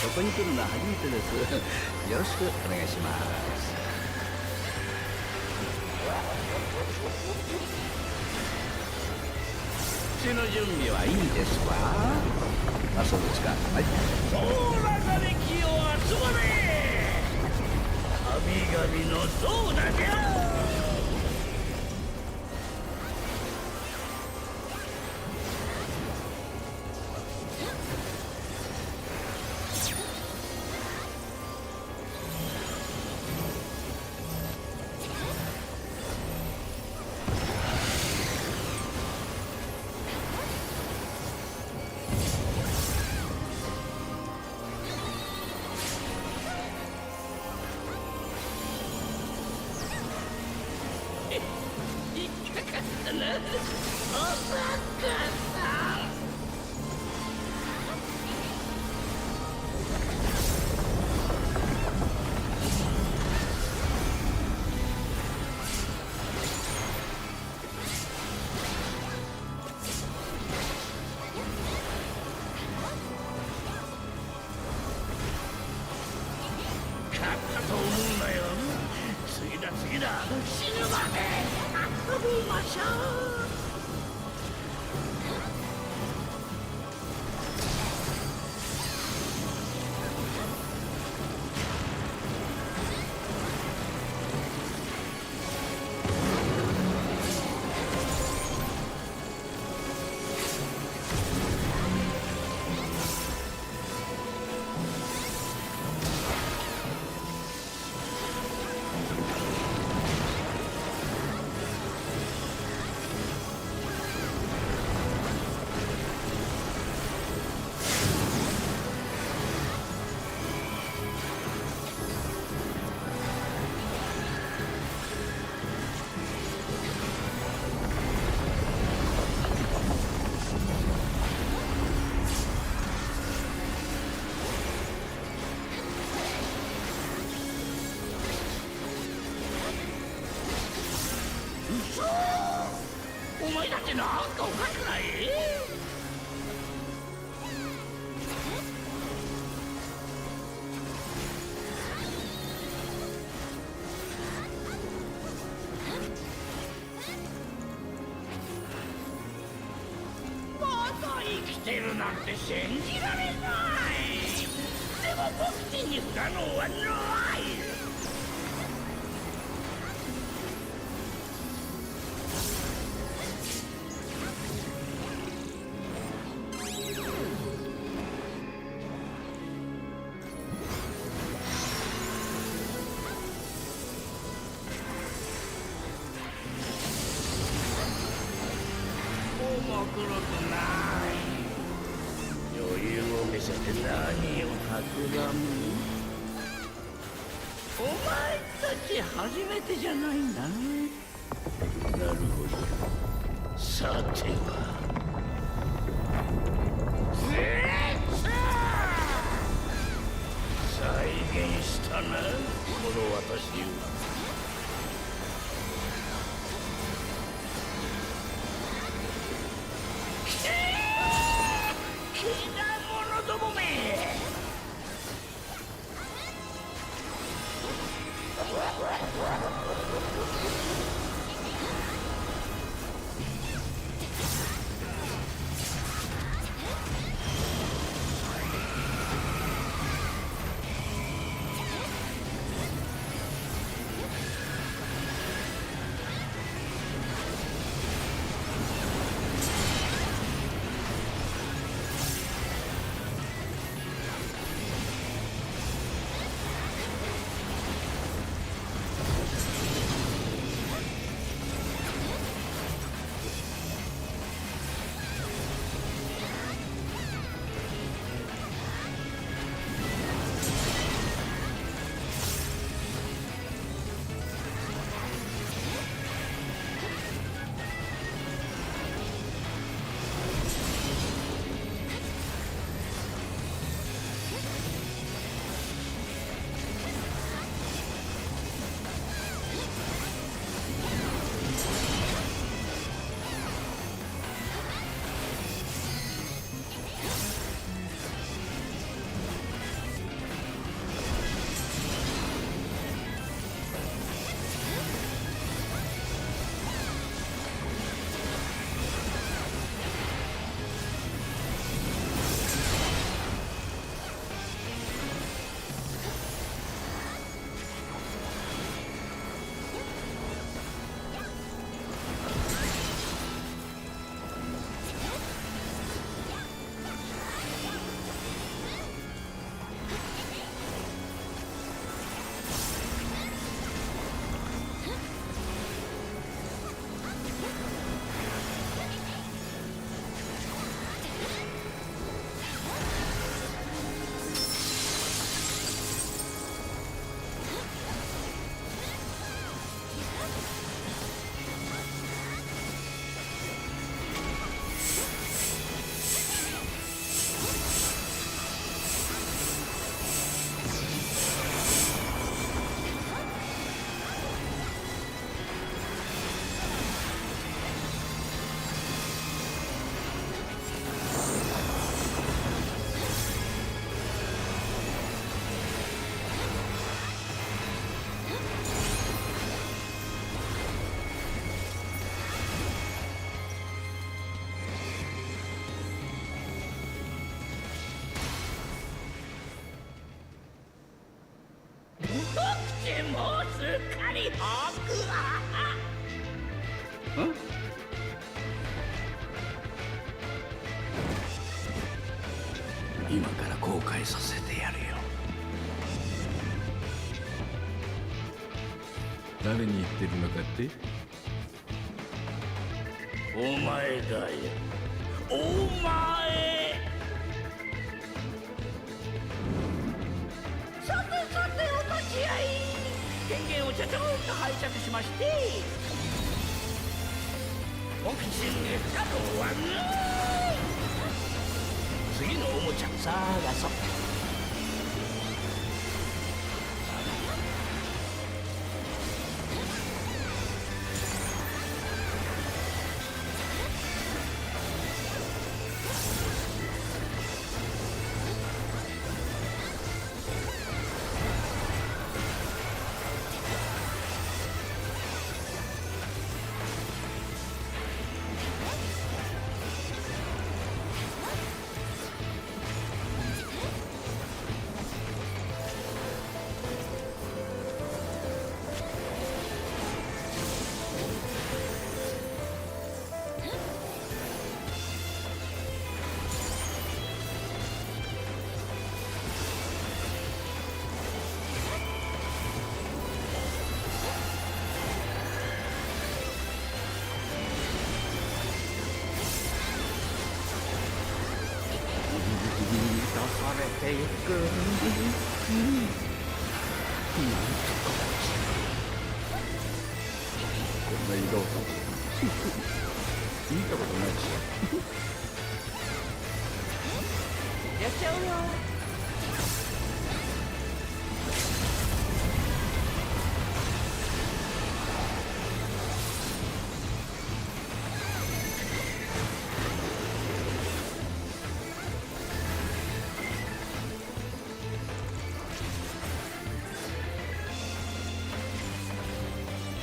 ここに来るのは初めてです。よろしくお願いします。口の準備はいいですか？あ、そうですか。はい。総ながれ気を集まれ神々のソーダじゃ死ぬまで遊びましょう。お前だってなんかおかしくない？まだ生きてるなんて信じられない。でも僕に不可能はない。面黒くない余裕を見せて何を企む。お前たち初めてじゃないんだね。なるほど。さては再現したなこの私を。どもめちもすっかりホークア今から後悔させてやるよ。誰に言ってるのかって？お前だよ、お前。さてさてお立ち会い。権限をちゃちゃんと拝借しまして、ボクシング太郎は次のおもちゃ探そう。ていく。なんとかこんな移動見たことないし。やっちゃうよ。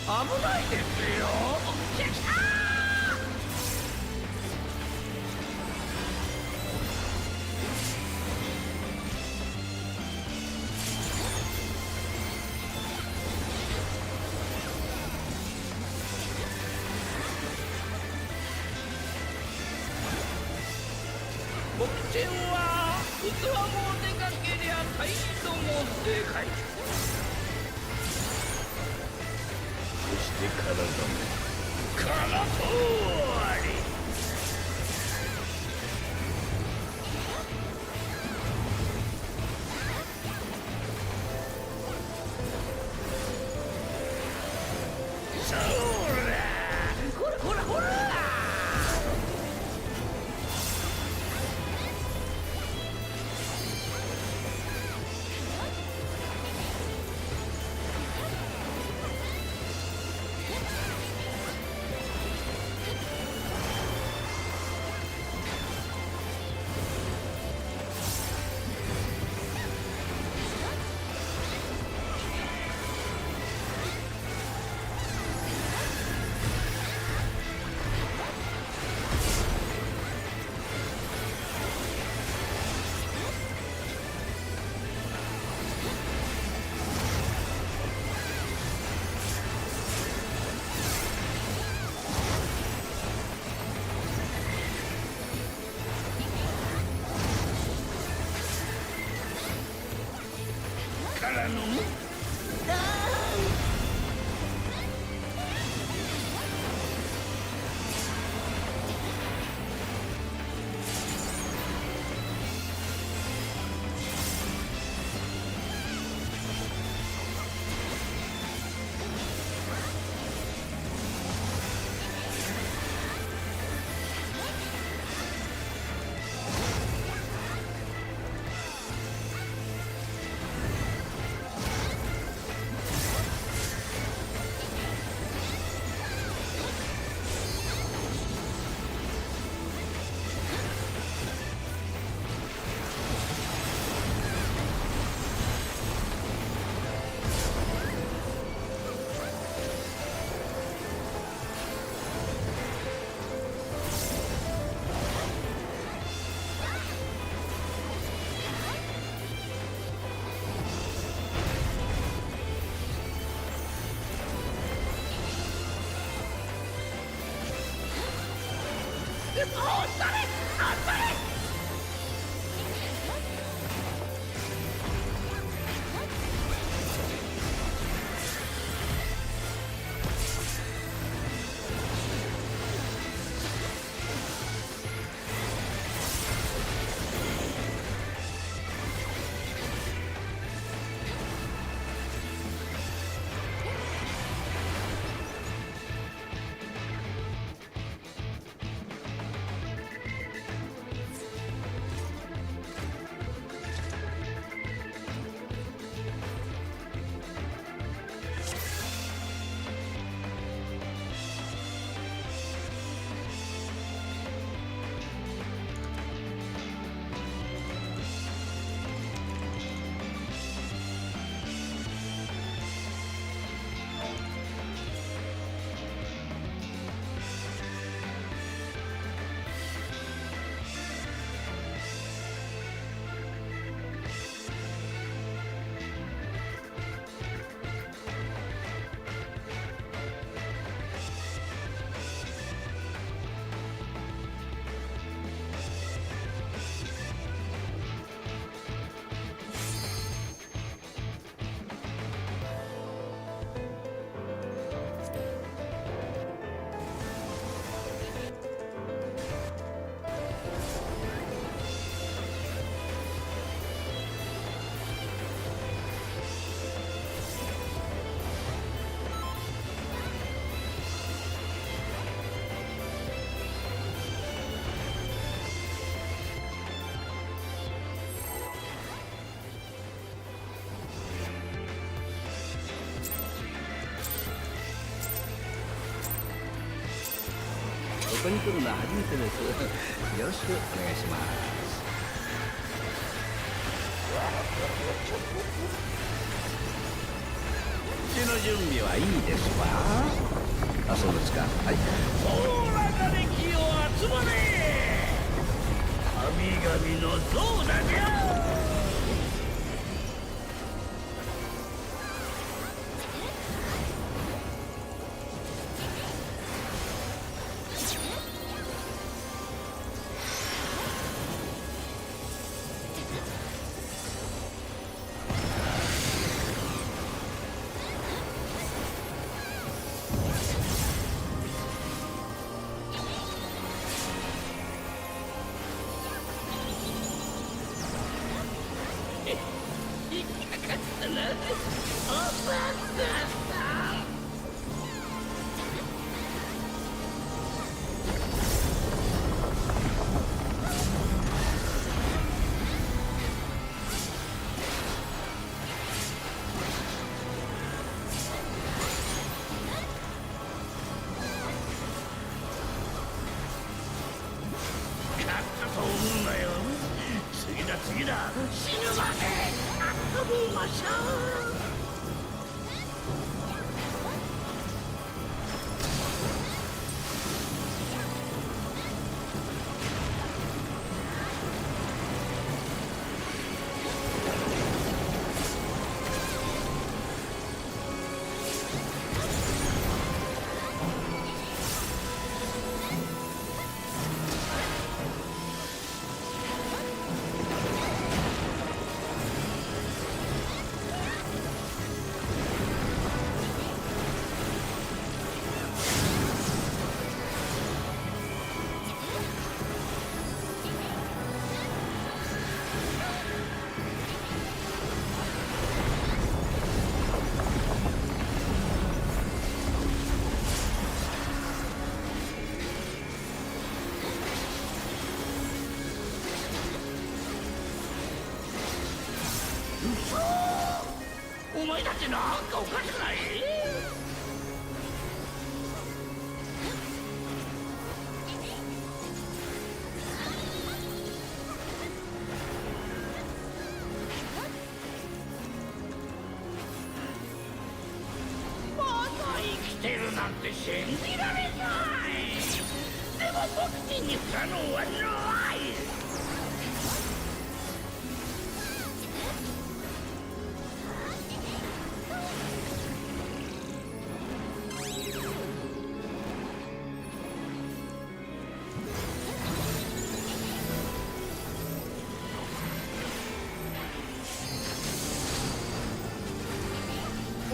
危ないですよ。僕ちんは器も出かけりゃ態度もでかい。そして体も体とあり。そらほらほらほら。ここに来るのは初めてです。よろしくお願いします。口の準備はいいですわ。あ、そうですか。はい。おらがれ気を集まれ。神々の像だじゃ。次だ死ぬまで遊びましょう。お前たちなんかおかしくない？まだ生きてるなんて信じられない。でも僕に不可能はない。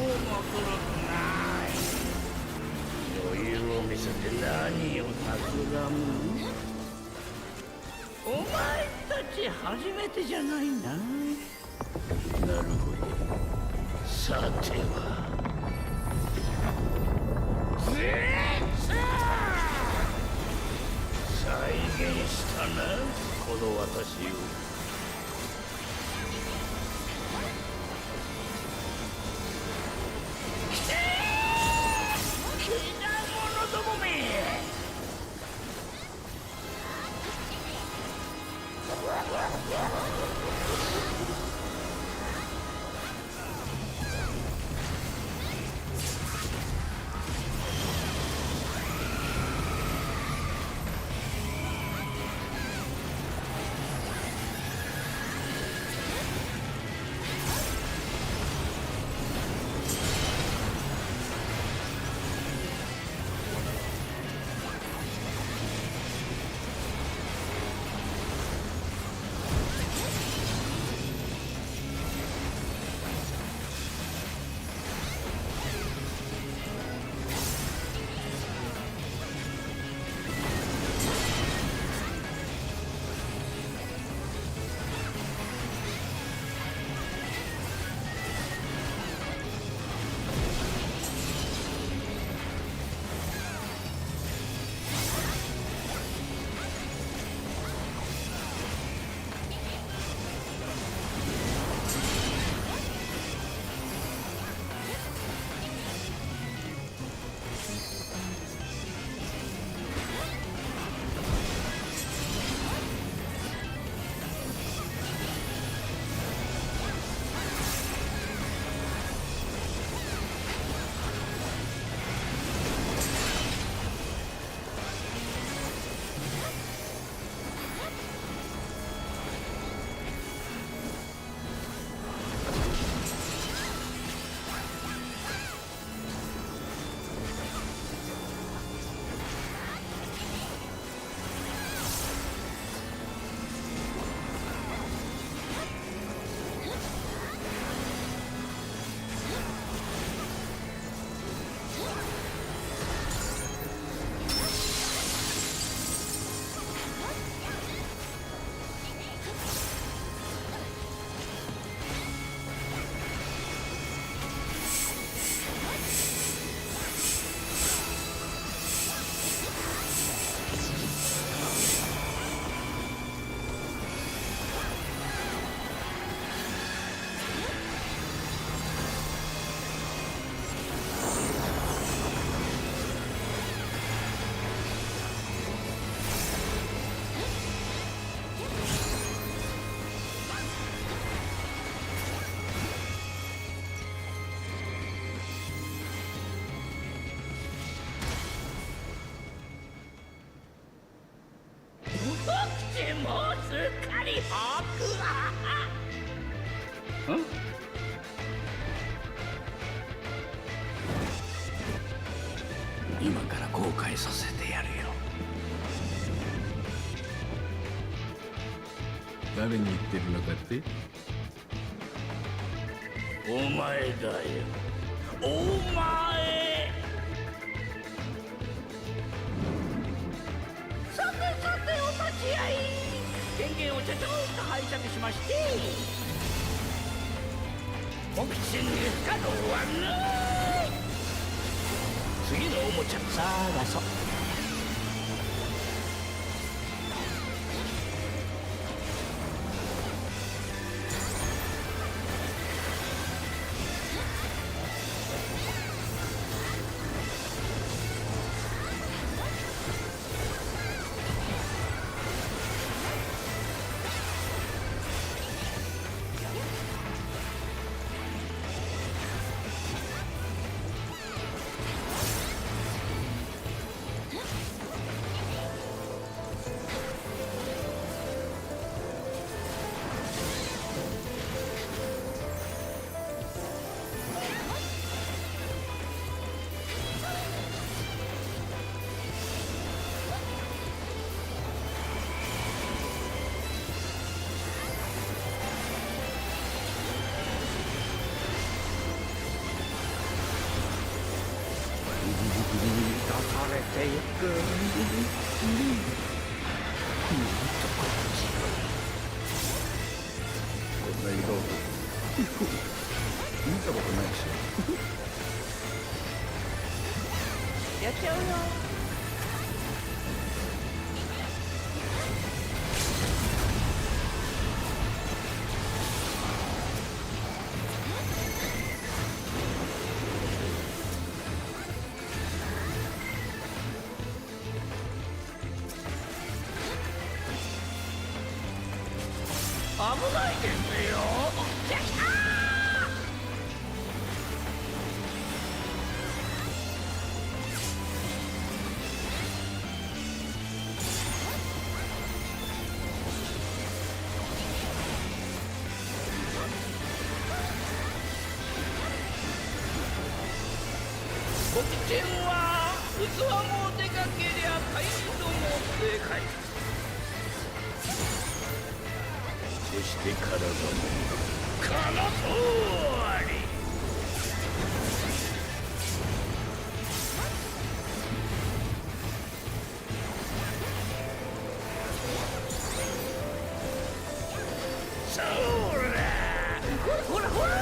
ない余裕を見せて何を企む。お前たち初めてじゃないな。なるほど。さては再現したな、この私を。どもめ。今から後悔させてやるよ。誰に言ってるのかって？お前だよ。お前。さてさてお立ち会い。権限をちょちょっと拝借しまして。ボクシング不可能はない。次のおもちゃ探そう。出されていく。こっちこんな移動見たことないし。やっちゃうよ。危ないですよ。僕ちんは器も出かけりゃ態度もでかい。そして体もこの通り。そらほらほら。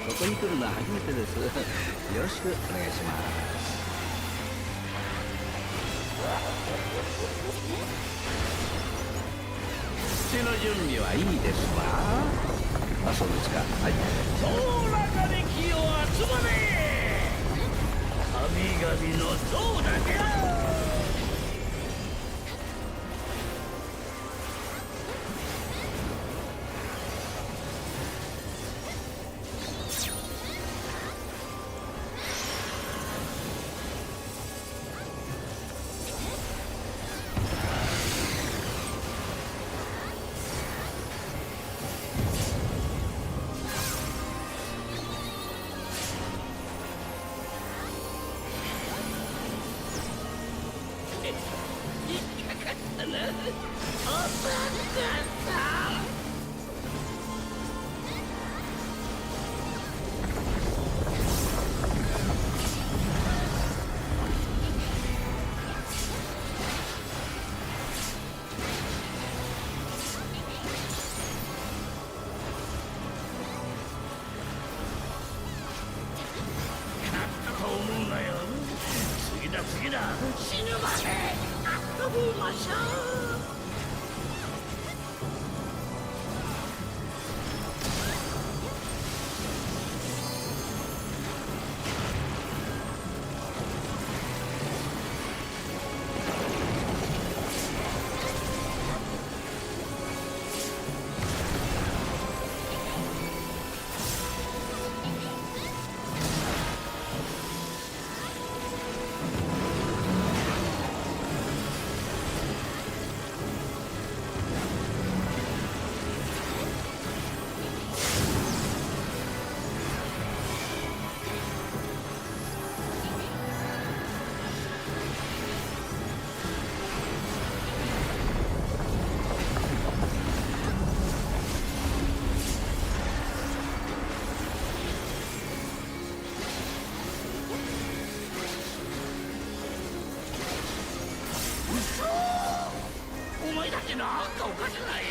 ここに来るのは初めてです。よろしくお願いします。口の準備はいいですわ。あ、そうですか。はい。その中で気を集まれ。神々の像だじゃ。しゃお前だってなんかおかしくない？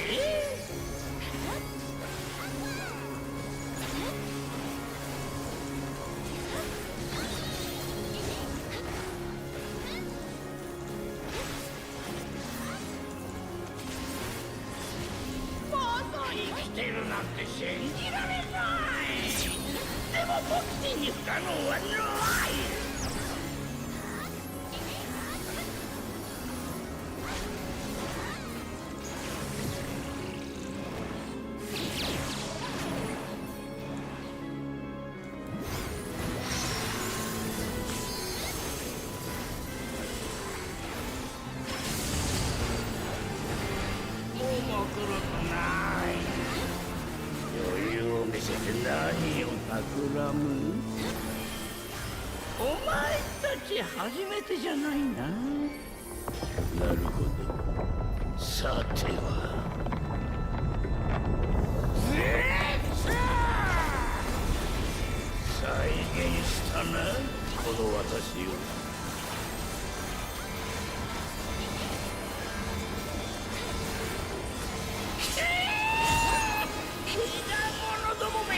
まだ生きてるなんて信じられない。でも僕に不可能はない。もう来るとない。余裕を見せて何を企む？お前たち初めてじゃないな。なるほど。さては。再現したな、この私を。どもめ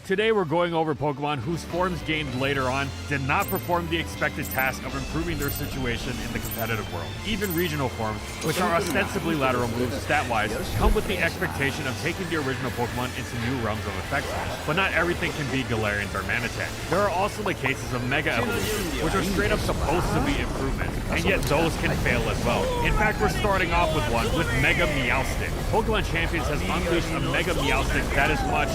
！Today we're going over Pokemon whose forms gained later on did not perform the expected task of improving their situation in the competitive world. Even regional forms, which are ostensibly lateral moves stat-wise, come with the expectation of taking the original Pokemon into new realms of effect. But not everything can be Galarian or Manatee. There are also the cases of Mega Evolutions, which are straight up supposed to be improvements, and yet those can fail as well. In fact, we're starting off with one with Mega Meowstic. Pokemon Champions has unleashed a Mega Meowstic that is much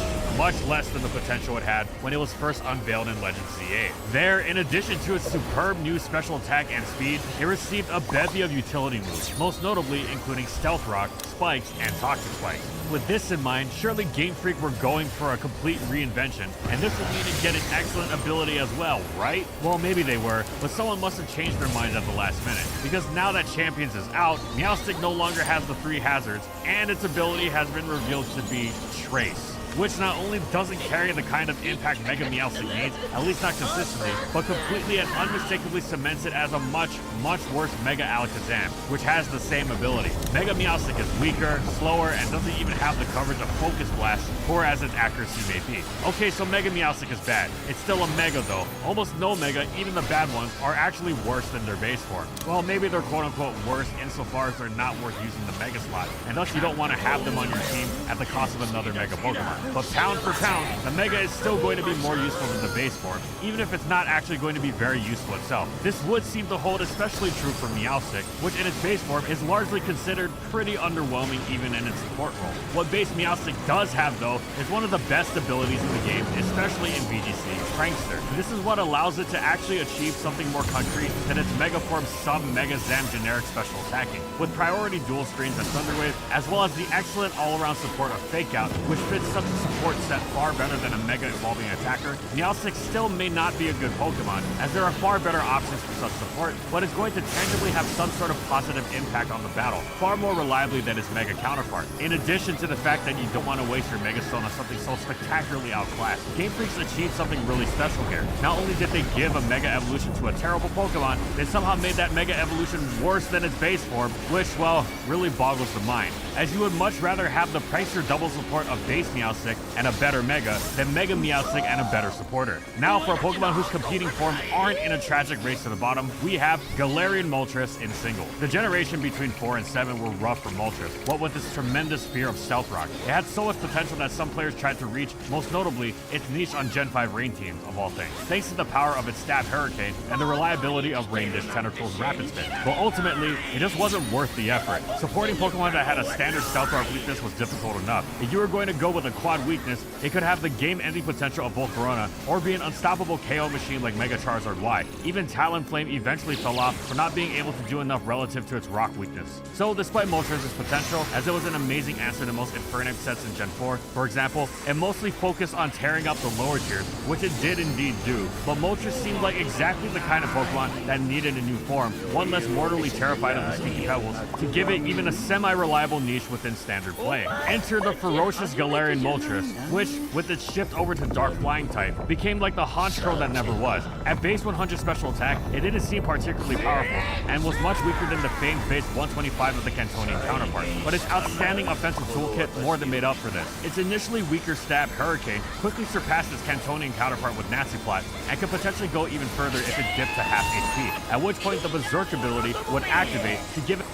less than the potential it had when it was first unveiled in Legends Z8. There, in addition to its superb new special attack and speed, it received a bevy of utility moves, most notably including Stealth Rock, Spikes, and Toxic Spikes. With this in mind, surely Game Freak were going for a complete reinvention, and this would mean it get an excellent ability as well, right? Well, maybe they were, but someone must have changed their minds at the last minute, because now that Champions is out, Meowstic no longer has the 3 hazards, and its ability has been revealed to be Trace, which not only doesn't carry the kind of impact Mega Meowstic needs, at least not consistently, but completely and unmistakably cements it as a much, much worse Mega Alakazam, which has the same ability. Mega Meowstic is weaker, slower, and doesn't even have the coverage of Focus Blast, poor as its accuracy may be. Okay, so Mega Meowstic is bad. It's still a Mega though. Almost no Mega, even the bad ones, are actually worse than their base form. Well, maybe they're quote-unquote worse insofar as they're not worth using the Mega slot, and thus you don't want to have them on your team at the cost of another Mega Pokemon. But pound for pound, the Mega is still going to be more useful than the base form, even if it's not actually going to be very useful itself. This would seem to hold especially true for Meowstic, which in its base form is largely considered pretty underwhelming even in its support role. What base Meowstic does have though is one of the best abilities in the game, especially in VGC, Prankster. This is what allows it to actually achieve something more concrete than its Mega Form Sub-Mega Zam generic special attacking, with priority dual screens and Thunder Wave, as well as the excellent all-around support of Fake Out, which fits such a support set far better than a Mega Evolving attacker. Meowstic still may not be a good Pokemon, as there are far better options for such support, but it's going to tangibly have some sort of positive impact on the battle, far more reliably than its Mega counterpart. In addition to the fact that you don't want to waste your Mega Stone on something so spectacularly outclassed, Game Freak's achieved something really special here. Not only did they give a Mega Evolution to a terrible Pokemon, they somehow made that Mega Evolution worse than its base form, which, well, really boggles the mind, as you would much rather have the Prankster double support of base Meowstic and a better Mega than Mega Meowstic and a better supporter. Now, for a Pokemon whose competing forms aren't in a tragic race to the bottom, we have Galarian Moltres in single. The generation between 4 and 7 were rough for Moltres, what with its tremendous fear of Stealth Rock. It had so much potential that some players tried to reach, most notably, its niche on Gen 5 Rain teams, of all things, thanks to the power of its Stab Hurricane and the reliability of Rain Dish Tentacle's Rapid Spin. But ultimately, it just wasn't worth the effort. Supporting Pokemon that had a standard Stealth Rock weakness was difficult enough. If you were going to go with a quad weakness, it could have the game-ending potential of Volcarona, or be an unstoppable KO machine like Mega Charizard Y. Even Talonflame eventually fell off for not being able to do enough relative to its rock weakness. So despite Moltres' potential, as it was an amazing answer to most Infernape sets in Gen 4, for example, it mostly focused on tearing up the lower tiers, which it did indeed do, but Moltres seemed like exactly the kind of Pokemon that needed a new form, one less mortally terrified of the Stinky Pebbles, to give it even a semi-reliable niche within standard play. Enter the ferocious Galarian Moltres, which, with its shift over to Dark Flying type, became like the Honchkrow that never was. At base 100 special attack, it didn't seem particularly powerful, and was much weaker than the famed base 125 of the Cantonian counterpart, but its outstanding offensive toolkit more than made up for this. Its initially weaker Stab Hurricane quickly surpassed its Cantonian counterpart with Nasty Plot, and could potentially go even further if it dipped to half HP, at which point the Berserk ability would activate to give it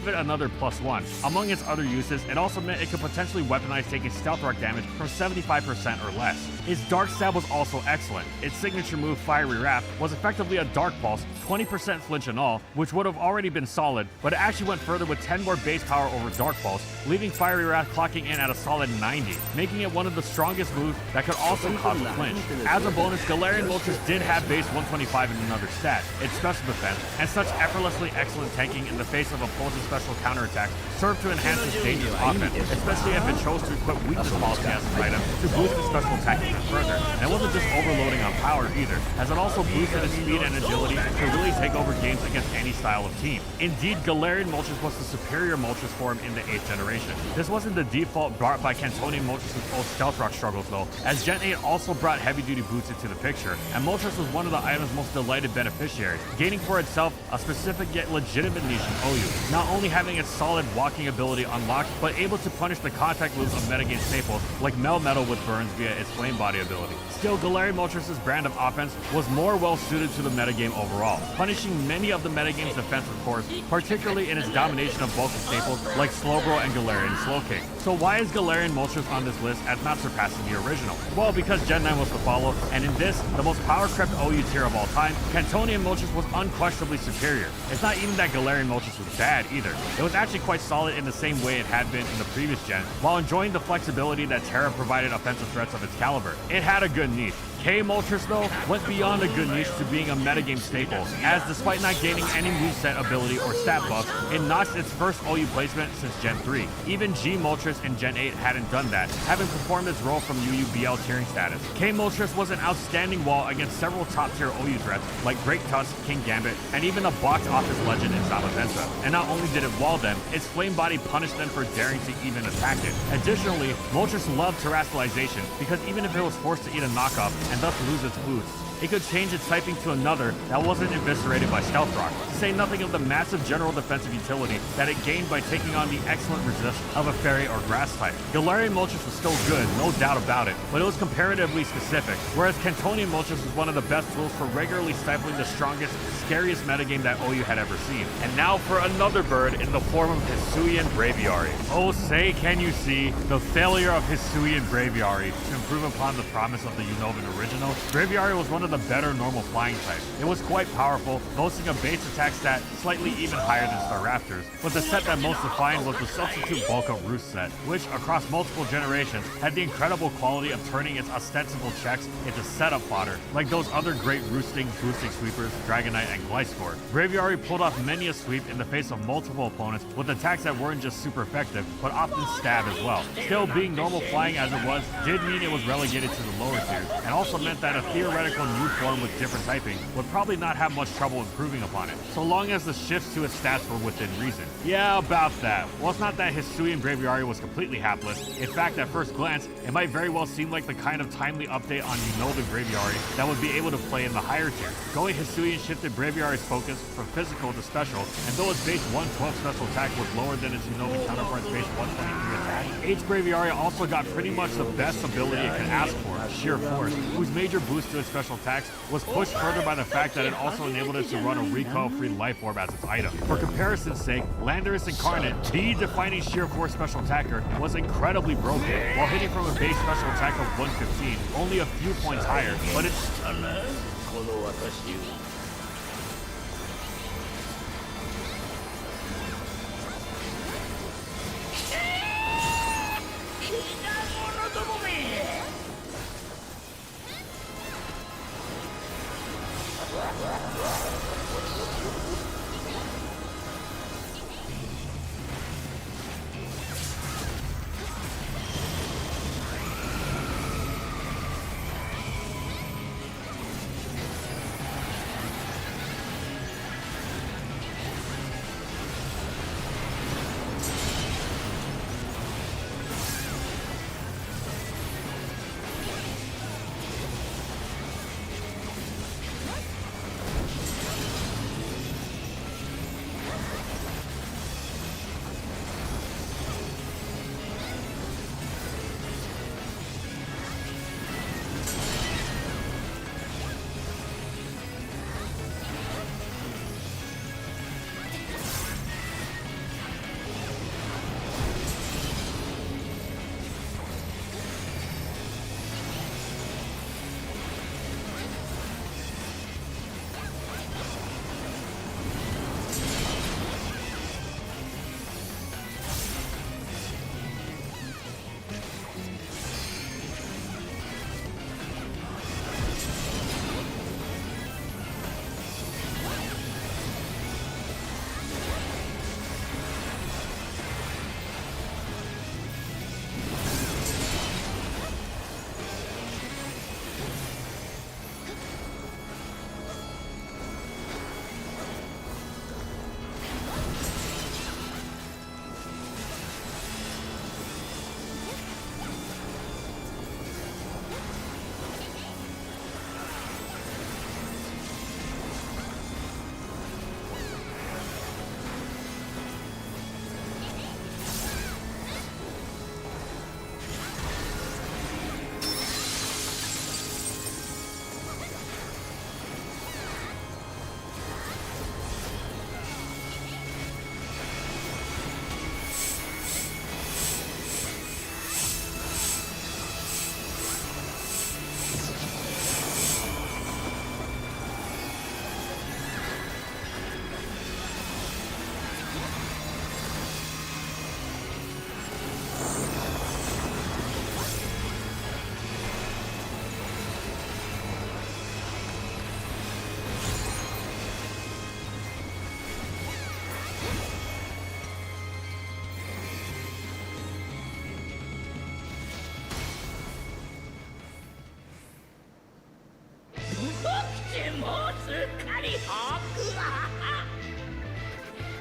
give it another +1. Among its other uses, it also meant it could potentially weaponize taking stealth rock damage from 75% or less. Its dark stab was also excellent. Its signature move, Fiery Wrath, was effectively a dark pulse, 20% flinch and all, which would have already been solid, but it actually went further with 10 more base power over dark pulse, leaving Fiery Wrath clocking in at a solid 90, making it one of the strongest moves that could also cause a flinch. As a bonus, Galarian Moltres did have base 125 in another stat, its special defense, and such effortlessly excellent tanking in the face of opposing special counterattacks served to enhance its dangerous offense, especially if it chose to equip weakness policy as an item to boost its special attack even further. And it wasn't just overloading on power either, as it also boosted its speed and agility to really take over games against any style of team. Indeed, Galarian Moltres was the superior Moltres form in the 8th generation. This wasn't the default brought by Cantonian Moltres with old Stealth Rock struggles though, as Gen 8 also brought heavy duty boots into the picture, and Moltres was one of the item's most delighted beneficiaries, gaining for itself a specific yet legitimate niche in OU, not only having its solid walking ability unlocked, but able to punish the contact moves of metagame staples like Melmetal with burns via its flame body ability. Still, Galarian Moltres' brand of offense was more well suited to the metagame overall, punishing many of the metagame's defensive cores, particularly in its domination of bulky staples like Slowbro and Galarian Slowking. So why is Galarian Moltres on this list as not surpassing the original? Well, because Gen 9 was the follow, and in this, the most power-crept OU tier of all time, Cantonian Moltres was unquestionably superior. It's not even that Galarian Moltres was bad either. It was actually quite solid in the same way it had been in the previous gen, while enjoying the flexibility that Terra provided offensive threats of its caliber. It had a good niche. K Moltres, though, went beyond a good niche to being a metagame staple, as despite not gaining any moveset ability or stat buffs, it notched its first OU placement since Gen 3. Even G Moltres in Gen 8 hadn't done that, having performed its role from UUBL tiering status. K Moltres was an outstanding wall against several top-tier OU threats like Great Tusk, King Gambit, and even a box office legend in Zamazenta. And not only did it wall them, its flame body punished them for daring to even attack it. Additionally, Moltres loved terrestrialization, because even if it was forced to eat a knockoff, and thus lose its boost, it could change its typing to another that wasn't eviscerated by Stealth Rock, to say nothing of the massive general defensive utility that it gained by taking on the excellent resist of a fairy or grass type. Galarian Moltres was still good, no doubt about it, but it was comparatively specific, whereas Cantonian Moltres was one of the best tools for regularly stifling the strongest, scariest metagame that OU had ever seen. And now for another bird in the form of Hisuian Braviary. Oh, say can you see the failure of Hisuian Braviary to improve upon the promise of the Unova original? Braviary was one of the better normal flying types. It was quite powerful, boasting a base attack stat slightly even higher than Staraptors, but the set that most defined was the Substitute Bulka Roost set, which across multiple generations had the incredible quality of turning its ostensible checks into setup fodder, like those other great roosting, boosting sweepers, Dragonite and Gliscor. Braviary pulled off many a sweep in the face of multiple opponents with attacks that weren't just super effective, but often stab as well. Still, being normal flying as it was did mean it was relegated to the lower tiers, and also meant that a theoretical new form with different typing would probably not have much trouble improving upon it, so long as the shifts to its stats were within reason. Yeah, about that. Well, it's not that Hisuian Braviary was completely hapless. In fact, at first glance, it might very well seem like the kind of timely update on Unova Braviary that would be able to play in the higher tier. Going Hisuian shifted Braviary's focus from physical to special, and though its base 112 special attack was lower than its Unova counterpart's base 123 attack, H Braviary also got pretty much the best ability it could ask for, Sheer Force, whose major boost to its special attacks was pushed further by the fact that it also enabled it to run a recoil-free Life Orb as its item. For comparison's sake, Landorus Incarnate, the defining Sheer Force special attacker, was incredibly broken, while hitting from a base special attack of 115, only a few points higher, but it's...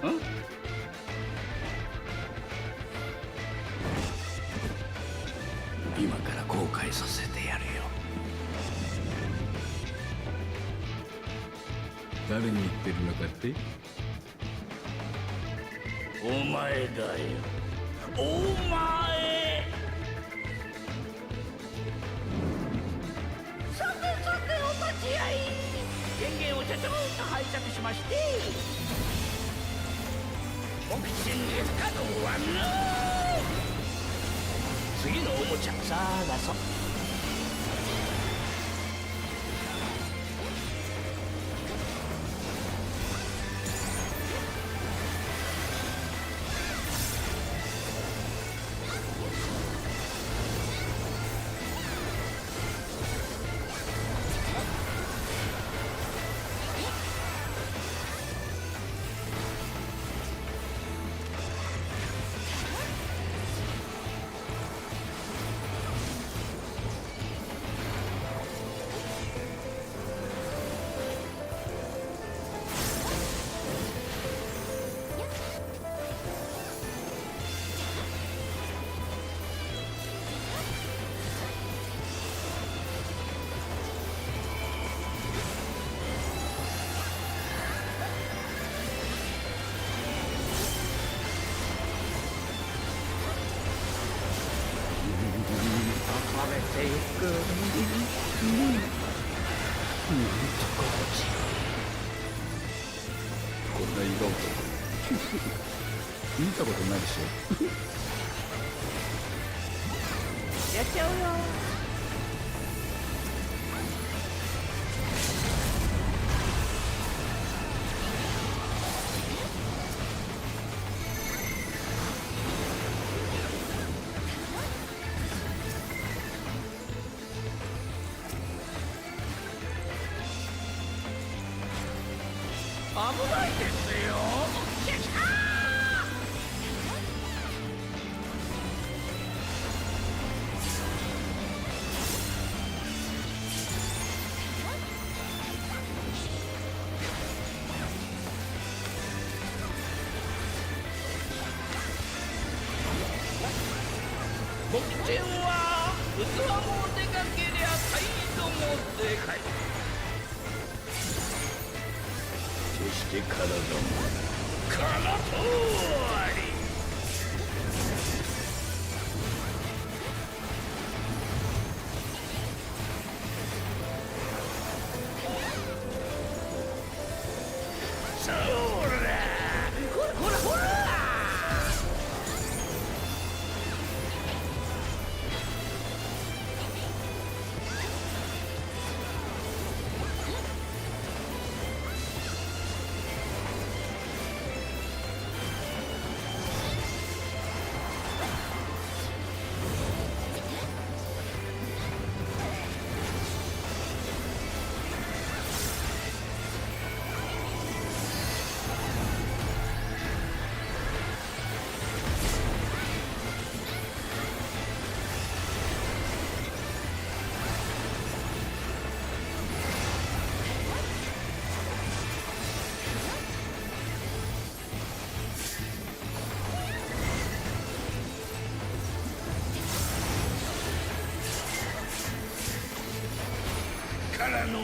今から後悔させてやるよ。誰に言ってるのかって？お前だよ。お前。さてさてお立ち会い。電源をちょちょっと拝借しまして。ボクシング不可能はノー。次のおもちゃ探そう。ていく。なんと心地いい。こんな笑顔見たことないでしょ。やっちゃうよ。危ないですよ。僕ちんは器も出かけりゃ態度もでかい。そして体もこのとおり。そらほらほらほら。からの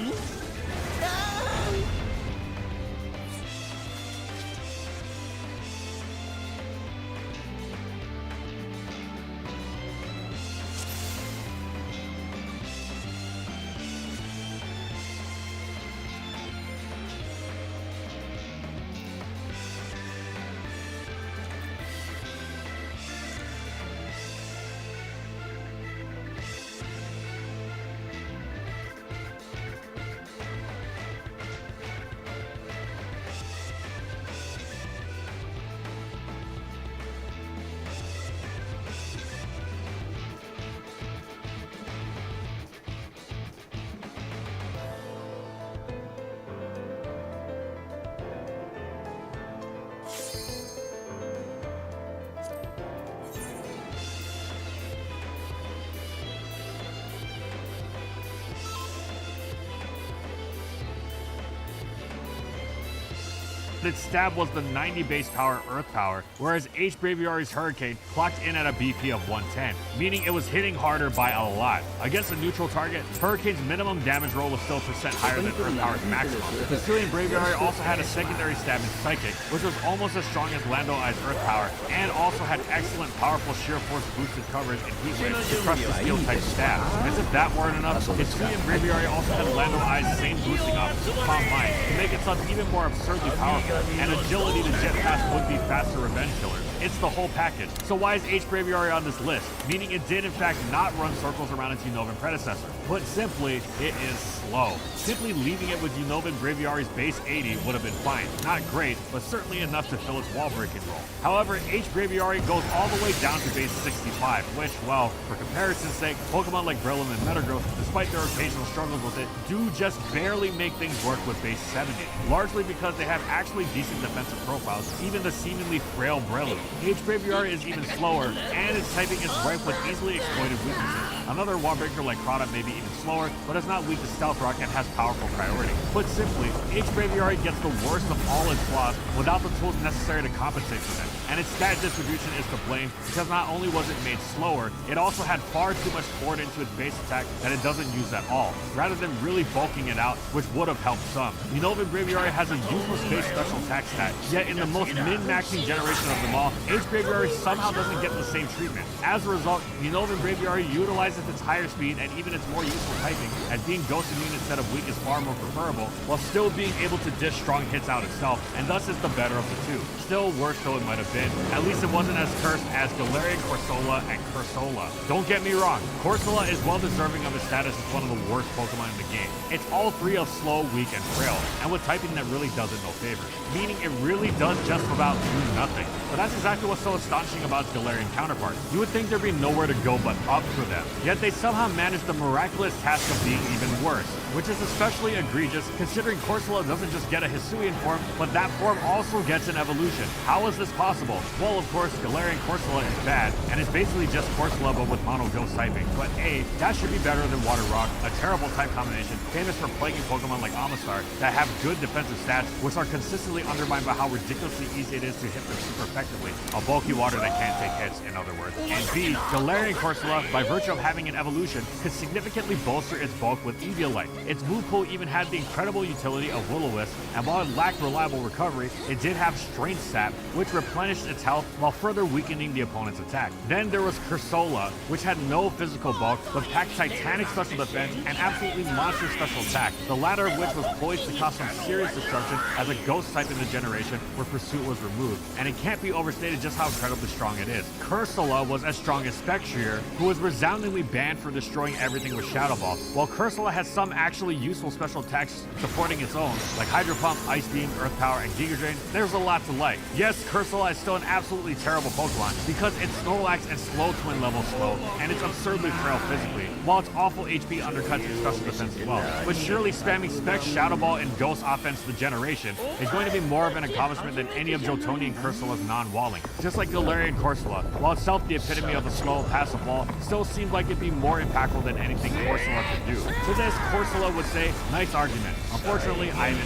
its stab was the 90 base power Earth power, whereas H. Braviari's Hurricane clocked in at a BP of 110, meaning it was hitting harder by a lot. Against a neutral target, Hurricane's minimum damage roll was still % higher than Earth power's maximum. Hisuian Braviary also had a secondary stab in Psychic, which was almost as strong as Lando Eye's Earth power, and also had excellent powerful sheer force boosted coverage in Heat Wave to crush the steel type stab. As if that weren't enough, Hisuian Braviary also had Lando Eye's same boosting option, Calm Mind, to make itself even more absurdly powerful, and agility to jet past would-be faster revenge killers. It's the whole package. So why is H. Braviary on this list? Meaning it did in fact not run circles around its Unova predecessor. Put simply, it is slow. Simply leaving it with Unova Braviari's base 80 would have been fine. Not great, but certainly enough to fill its wall breaking role. However, H. Braviary goes all the way down to base 65, which, well, for comparison's sake, Pokemon like Breloom and Metagross, despite their occasional struggles with it, do just barely make things work with base 70, largely because they have actually decent defensive profiles, even the seemingly frail Breloom. H. Braviary is even slower, and its typing is rife with easily exploited weaknesses. Another wall breaker like Crota may be even slower, but is not weak to Stealth Rock and has powerful priority. Put simply, H. Braviary gets the worst of all its flaws without the tools necessary to compensate for them, and its stat distribution is to blame because not only was it made slower, it also had far too much poured into its base attack that it doesn't use at all, rather than really bulking it out, which would have helped some. Unova Braviary has a useless base special attack stat, yet in the most min-maxing generation of them all, H. Braviary somehow doesn't get the same treatment. As a result, Unova Braviary utilizes its higher speed and even its more useful typing, as being ghost immune instead of weak is far more preferable, while still being able to dish strong hits out itself, and thus is the better of the two. Still, worse though it might have been, at least it wasn't as cursed as Galarian Corsola and Cursola. Don't get me wrong, Corsola is well deserving of its status as one of the worst Pokemon in the game. It's all three of slow, weak, and frail, and with typing that really does it no favors, meaning it really does just about do nothing. But that's exactly what's so astonishing about its Galarian counterpart. You would think there'd be nowhere to go but up for them, yet they somehow managed the miraculous task of being even worse, which is especially egregious considering Corsola doesn't just get a Hisuian form, but that form also gets an evolution. How is this possible? Well, of course, Galarian Corsola is bad, and it's basically just Corsola but with Mono Ghost typing. But A, that should be better than Water Rock, a terrible type combination famous for plaguing Pokemon like Amistar that have good defensive stats, which are consistently undermined by how ridiculously easy it is to hit them super effectively. A bulky water that can't take hits, in other words. And B, Galarian Corsola, by virtue of having an evolution, could significantly bolster its bulk with Eviolite. Its move pool even had the incredible utility of Will-O-Wisp, and while it lacked reliable recovery, it did have Strength Sap, which replenished its health while further weakening the opponent's attack. Then there was Cursola, which had no physical bulk, but packed Titanic special defense and absolutely monster special attack, the latter of which was poised to cause some serious destruction as a ghost type in the generation where Pursuit was removed, and it can't be overstated just how incredibly strong it is. Cursola was as strong as Spectrier, who was resoundingly banned for destroying everything with Shadow Ball, while Cursola has some actually useful special attacks supporting its own, like Hydro Pump, Ice Beam, Earth Power, and Giga Drain. There's a lot to like. Yes, Cursola is still an absolutely terrible Pokemon, because it's Snorlax and Slow Twin level slow, and it's absurdly frail physically, while its awful HP undercuts its special defense as well. But surely spamming Spec, Shadow Ball, and Ghost offense to the generation is going to be more of an accomplishment than any of Jotoni and Cursola's non-walling. Just like Galarian Corsola, while itself the epitome of a slow, passive wall, still seemed like it'd be more impactful than anything Corsola could do. To this, Corsola would say, nice argument. Unfortunately, I am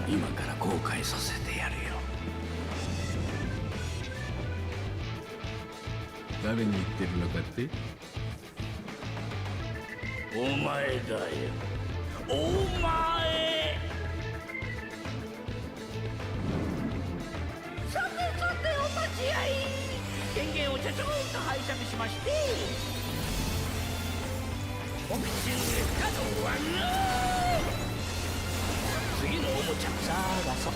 今から後悔させてやるよ。誰に言ってるのかって？お前だよ。お前。さてさてお立ち会い。権限をちょちょっと拝借しまして。ボクシング不可能はノー。次のおもちゃ探そう。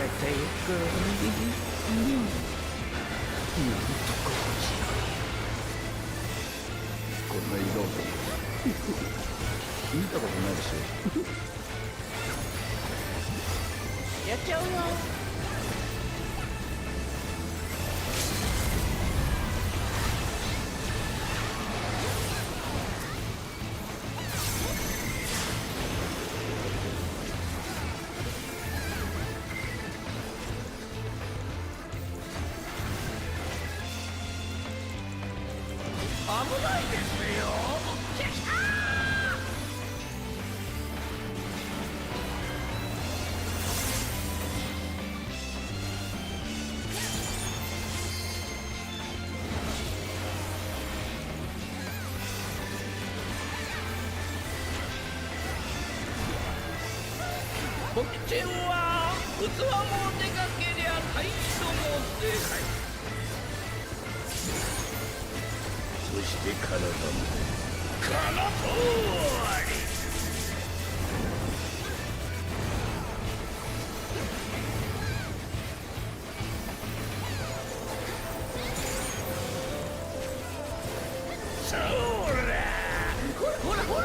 れていく。なんとかこんな色見たことないでしょ。やっちゃうよ。危ないですよ。僕ちんは器もでかけりゃ態度もでかい。そして体もこの通り。そらほらほらほら。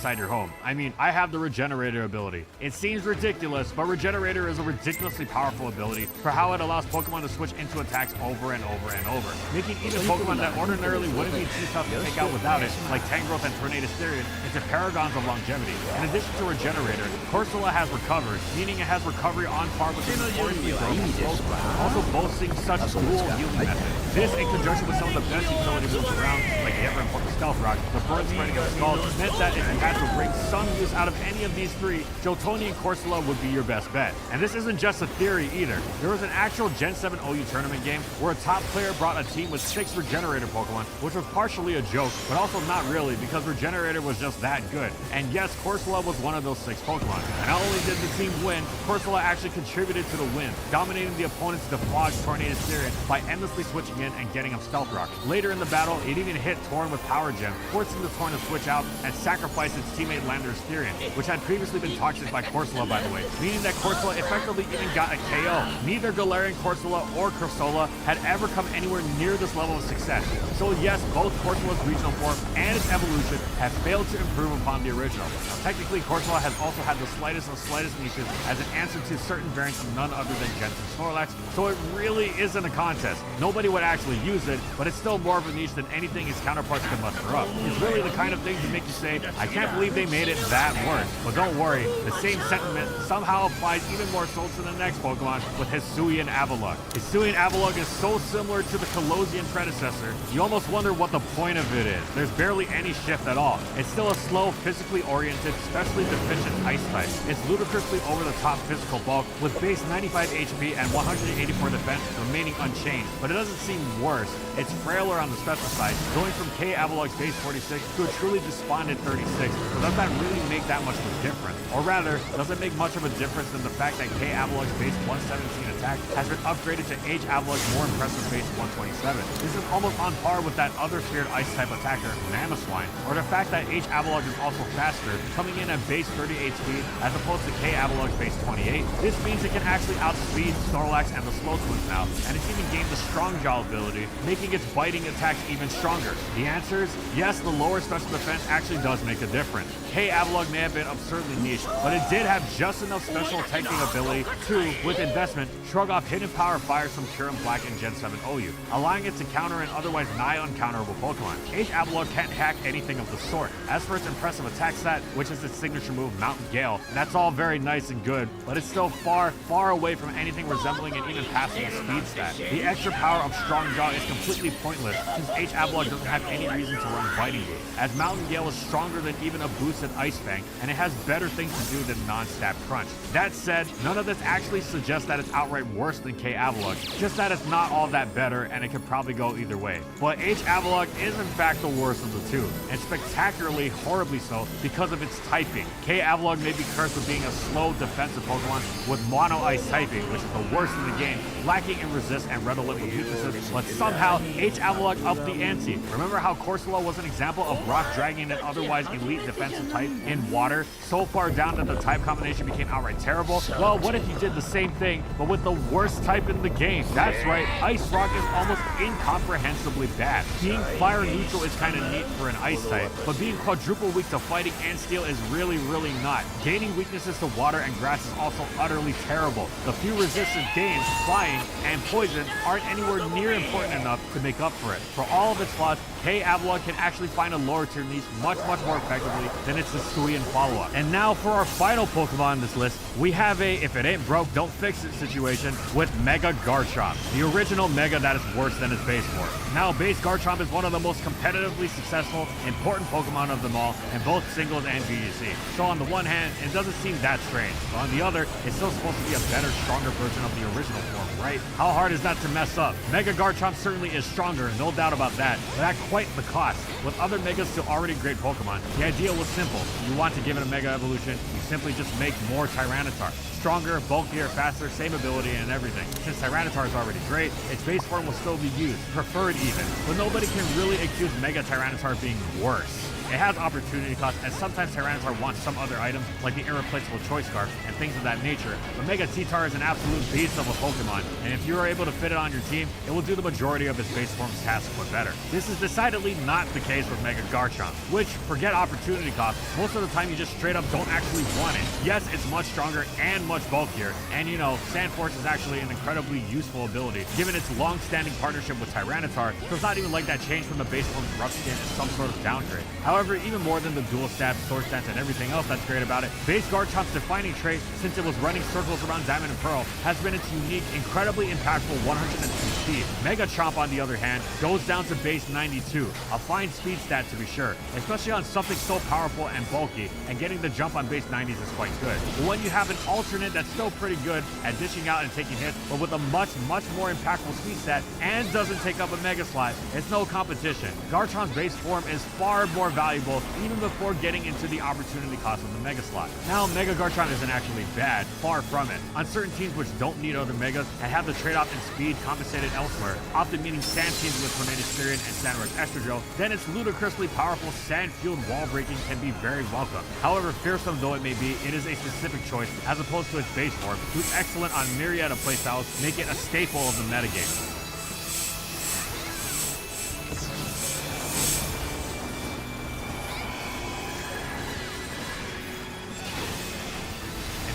inside your home. I mean, I have the Regenerator ability. It seems ridiculous, but Regenerator is a ridiculously powerful ability for how it allows Pokemon to switch into attacks over and over and over, making even Pokemon that ordinarily wouldn't be too tough to take out without it, like Tangrowth and Tornadus into paragons of longevity. In addition to Regenerator, Corsola has Recover, meaning it has recovery on par with the notoriously broken Slowthrower, also boasting such dual healing method. This, in conjunction with some of the best utility moves around, like the ever-important Stealth Rock, the Burn Spreading of Skull, meant that if you had to bring some use out of any of these three, Joltoni and Corsola would be your best bet. And this isn't just a theory either. There was an actual Gen 7 OU tournament game where a top player brought a team with 6 Regenerator Pokemon, which was partially a joke, but also not really, because Regenerator was just that good. And yes, Corsola was one of those 6 Pokemon. And not only did the team win, Corsola actually contributed to the win, dominating the opponent's defog Tornadus by endlessly switching in and getting him Stealth Rock. Later in the battle, it even hit Torn with Power Gem, forcing the Torn to switch out and sacrifice its teammate Lander's Therian, which had previously been toxic by Corsola, by the way, meaning that Corsola effectively even got a KO. Neither Galarian Corsola or Corsola had ever come anywhere near this level of success. So yes, both Corsola's regional form and its evolution have failed to improve upon the original. Now, technically, Corsola has also had the slightest of slightest niches as an answer to certain variants of none other than Jensen Snorlax, so it really isn't a contest. Nobody would actually use it, but it's still more of a niche than anything its counterparts can muster up. It's really the kind of thing to make you say, I can't believe they made it that worse. But don't worry, the same sentiment somehow applies even more so to the next Pokemon with Hisuian Avalugg. Hisuian Avalugg is so similar to the Colosian predecessor, you almost wonder what the point of it is. There's barely any shift at all. It's still a slow, physically oriented, specially deficient ice type. It's ludicrously over the top physical bulk with base 95 HP and 184 defense remaining unchanged, but it doesn't seem worse. It's frailer on the special side, going from K Avalugg's base 46 to a truly despondent 36, but does that really make that much of a difference? Or rather, does it make much of a difference than the fact that K Avalugg's base 117 attack has been upgraded to H Avalugg's more impressive base 127? This is almost on par with that other feared ice type attacker, Mamoswine, or the fact that H Avalugg is also faster, coming in at base 38 speed as opposed to K Avalugg's base 28. This means it can actually outspeed Snorlax and the Slow Twins now, and it's even gained the Strong Jaw ability, making its biting attacks even stronger. The answer is yes, the lower special defense actually does make a difference. K Avalugg may have been absurdly niche, but it did have just enough special tanking ability to, with investment, shrug off hidden power fires from Kyurem Black and Gen 7 OU, allowing it to counter an otherwise nigh uncounterable Pokemon. H Avalugg can't hack anything of the sort. As for its impressive attack stat, which is its signature move, Mountain Gale, that's all very nice and good, but it's still far, far away from anything resembling and even passing a speed stat. The extra power of Strong Jaw is completely pointless, since H Avalugg doesn't have any reason to run fighting moves, as Mountain Gale is stronger than even a boosted Ice Fang, and it has better things to do than non-stab Crunch. That said, none of this actually suggests that it's outright worse than K Avalugg, just that it's not all that better, and it could probably go either way. But H Avalugg is in fact the worst of the two, and spectacularly, horribly so, because of its typing. K Avalugg may be cursed with being a slow defensive Pokemon with Mono Ice typing, which is the worst in the game, lacking in resist and red limit weaknesses, but somehow H Avalugg upped the ante. Remember how Corsola was an example of rock dragging an otherwise elite defensive type in water so far down that the type combination became outright terrible? Well, what if you did the same thing, but with the worst type in the game? That's right, Ice Rock is almost incomprehensibly bad. Being fire neutral is kind of neat for an ice type, but being quadruple weak to fighting and steel is really not. Gaining weaknesses to water and grass is also utterly terrible. The few resistance gains, flying, and poison aren't anywhere near important enough to make up for it. For all of its flaws, K Avalugg can actually find a lower tier niche much more effectively than its Hisuian follow-up. And now for our final Pokemon on this list, we have a if it ain't broke, don't fix it situation with Mega Garchomp, the original Mega that is worse than its base form. Now, base Garchomp is one of the most competitively successful, important Pokemon of them all in both singles and VGC. So on the one hand, it doesn't seem that strange, but on the other, it's still supposed to be a better, stronger version of the original form, right? How hard is that to mess up? Mega Garchomp certainly is stronger, no doubt about that, but at quite the cost. With other Megas still already great Pokemon, the idea was simple. You want to give it a Mega Evolution, you simply just make more Tyranitar. Stronger, bulkier, faster, same ability and everything. Since Tyranitar is already great, its base form will still be used, preferred even, but nobody can really accuse Mega Tyranitar being worse. It has opportunity cost, and sometimes Tyranitar wants some other items, like the irreplaceable choice scarf and things of that nature. But Mega T-Tar is an absolute beast of a Pokemon, and if you are able to fit it on your team, it will do the majority of its base form's tasks but better. This is decidedly not the case with Mega Garchomp, which, forget opportunity cost, most of the time you just straight up don't actually want it. Yes, it's much stronger and much bulkier, and you know, Sand Force is actually an incredibly useful ability, given its long-standing partnership with Tyranitar, so it's not even like that change from the base form's rough skin is some sort of downgrade. However, even more than the dual stats, sword stats, and everything else that's great about it, base Garchomp's defining trait, since it was running circles around Diamond and Pearl, has been its unique, incredibly impactful 102 speed. Mega Chomp, on the other hand, goes down to base 92, a fine speed stat to be sure, especially on something so powerful and bulky, and getting the jump on base 90s is quite good. But when you have an alternate that's still pretty good at dishing out and taking hits, but with a much more impactful speed stat and doesn't take up a Mega slot, it's no competition. Garchomp's base form is far more valuable even before getting into the opportunity cost of the Mega slot. Now, Mega Garchomp isn't actually bad, far from it. On certain teams which don't need other Megas and have the trade-off in speed compensated elsewhere, often meaning sand teams with Tornado Spirit and Sandrush Estradrill, then its ludicrously powerful sand-fueled wall breaking can be very welcome. However fearsome though it may be, it is a specific choice as opposed to its base form, whose excellent on myriad of playstyles make it a staple of the metagame.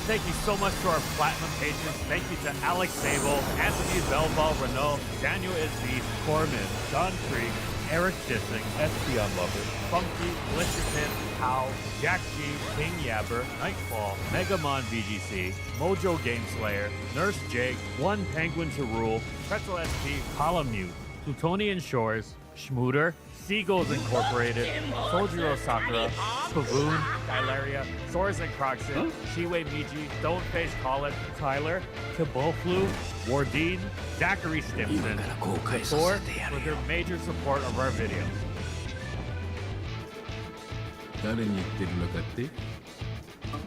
Thank you so much to our Platinum patrons. Thank you to Alex Sable, Anthony Belval, Renault, Daniel Izzy, Corman, Don Freak, Eric Dissing, SP Unlover, Funky, Blincherton, Pow, Jack G, King Yabber, Nightfall, Megamon VGC, Mojo Game Slayer, Nurse Jake, One Penguin to Rule, Pretzel SP, Palamute, Plutonian Shores, Schmooter, Seagulls Incorporated, Sojiro Sakura, Pavoon, Gylaria, Soars and Croxon, Shiwei Miji, Stoneface Colin, Tyler, Tiboflu, Wardeen, Zachary Stimson, Thor for their major support of our videos. 誰に言ってるのかって？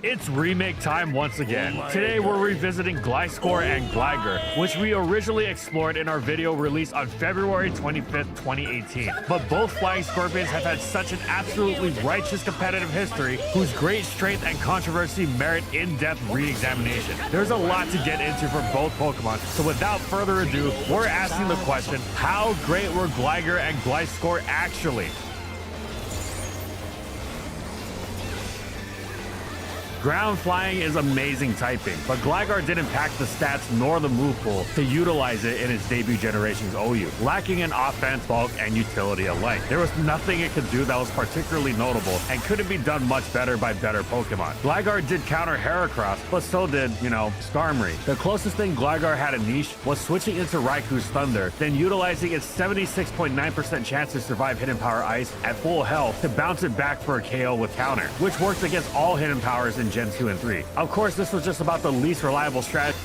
It's remake time once again. Today we're revisiting Gliscor and Gligar, which we originally explored in our video released on February 25th, 2018. But both Flying Scorpions have had such an absolutely righteous competitive history whose great strength and controversy merit in-depth re-examination. There's a lot to get into for both Pokemon, so without further ado, we're asking the question, how great were Gligar and Gliscor actually? Ground flying is amazing typing, but Gligar didn't pack the stats nor the move pool to utilize it in its debut generation's OU, lacking in offense, bulk, and utility alike. There was nothing it could do that was particularly notable and couldn't be done much better by better Pokemon. Gligar did counter Heracross, but so did, Skarmory. The closest thing Gligar had a niche was switching into Raikou's Thunder, then utilizing its 76.9% chance to survive Hidden Power Ice at full health to bounce it back for a KO with counter, which worked against all Hidden Powers in Gen 2 and 3. Of course, this was just about the least reliable strategy.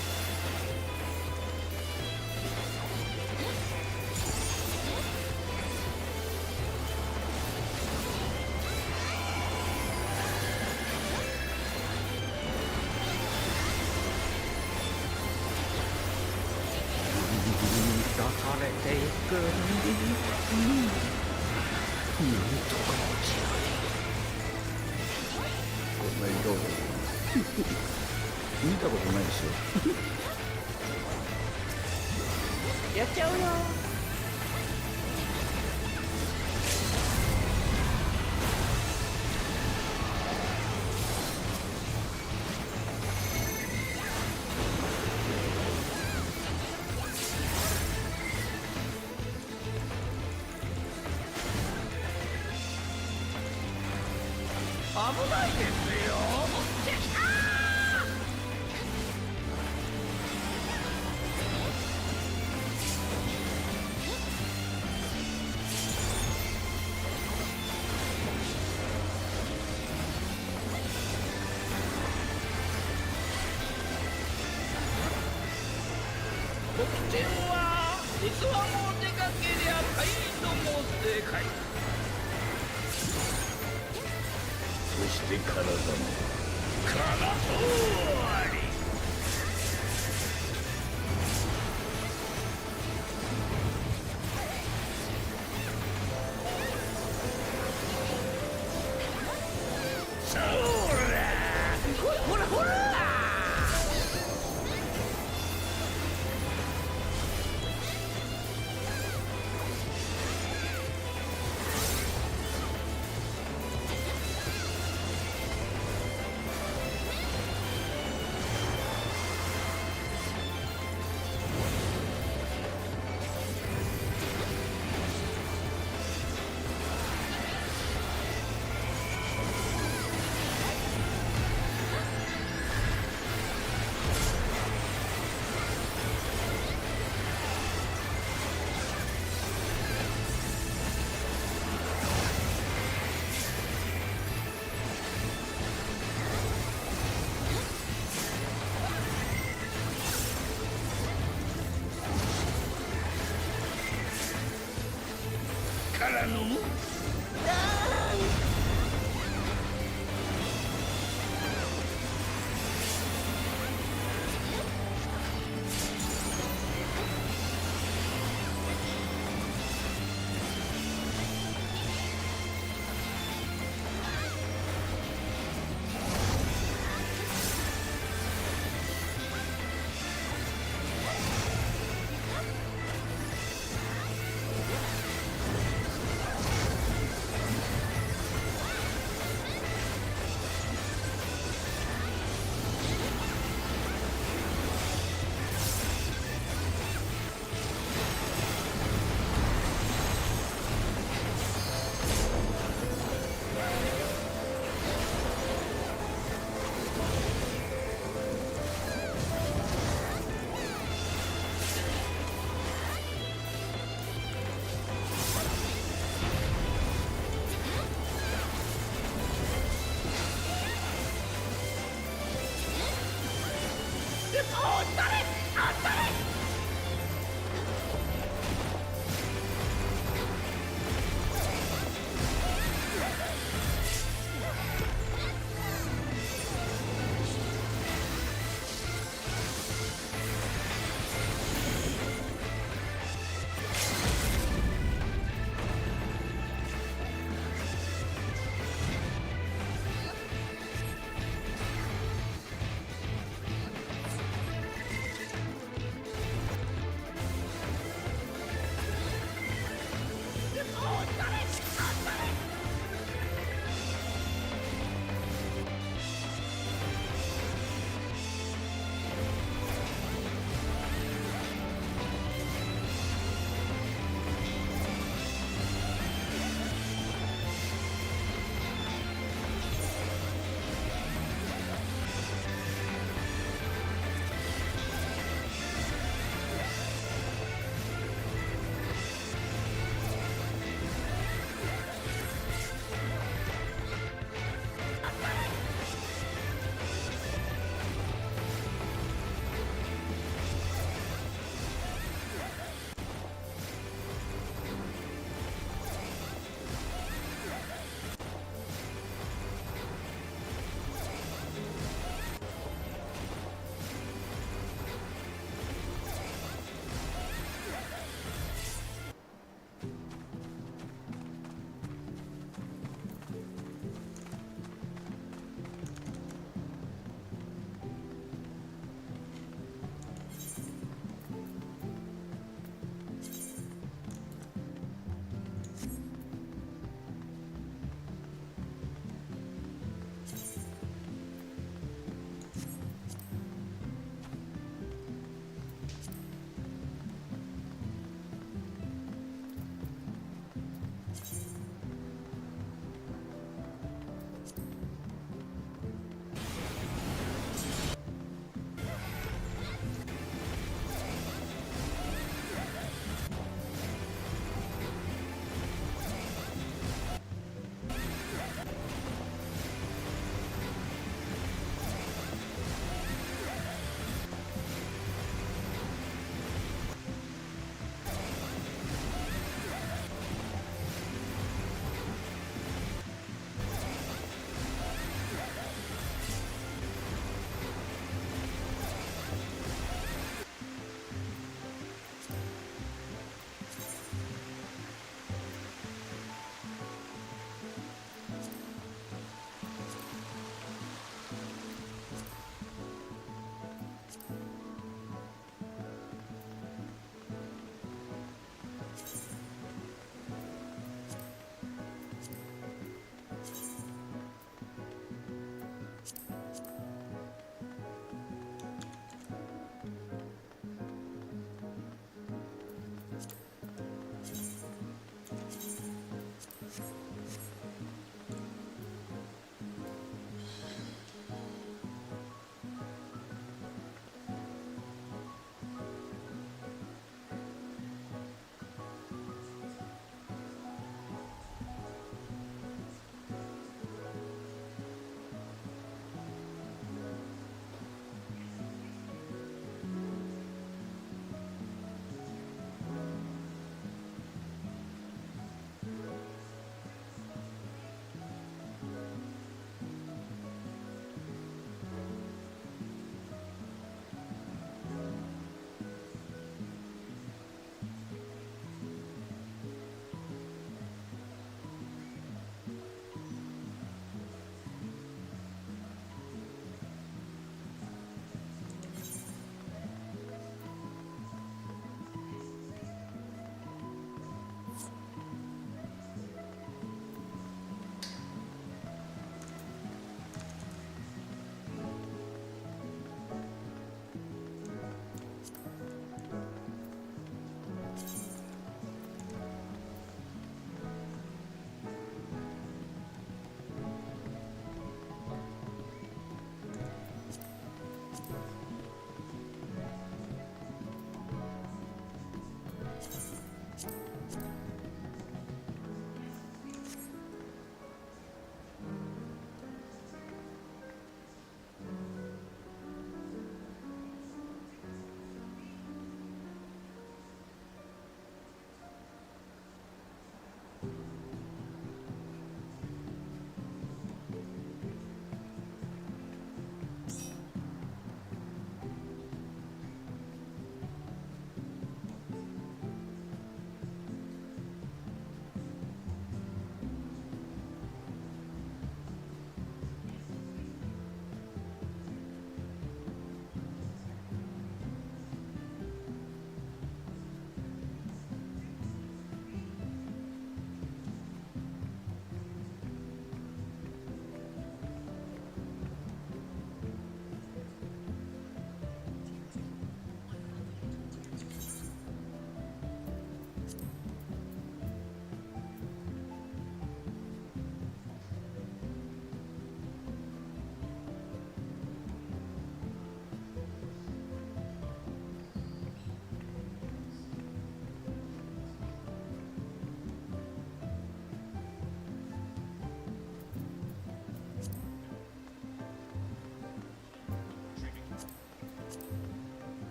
なの？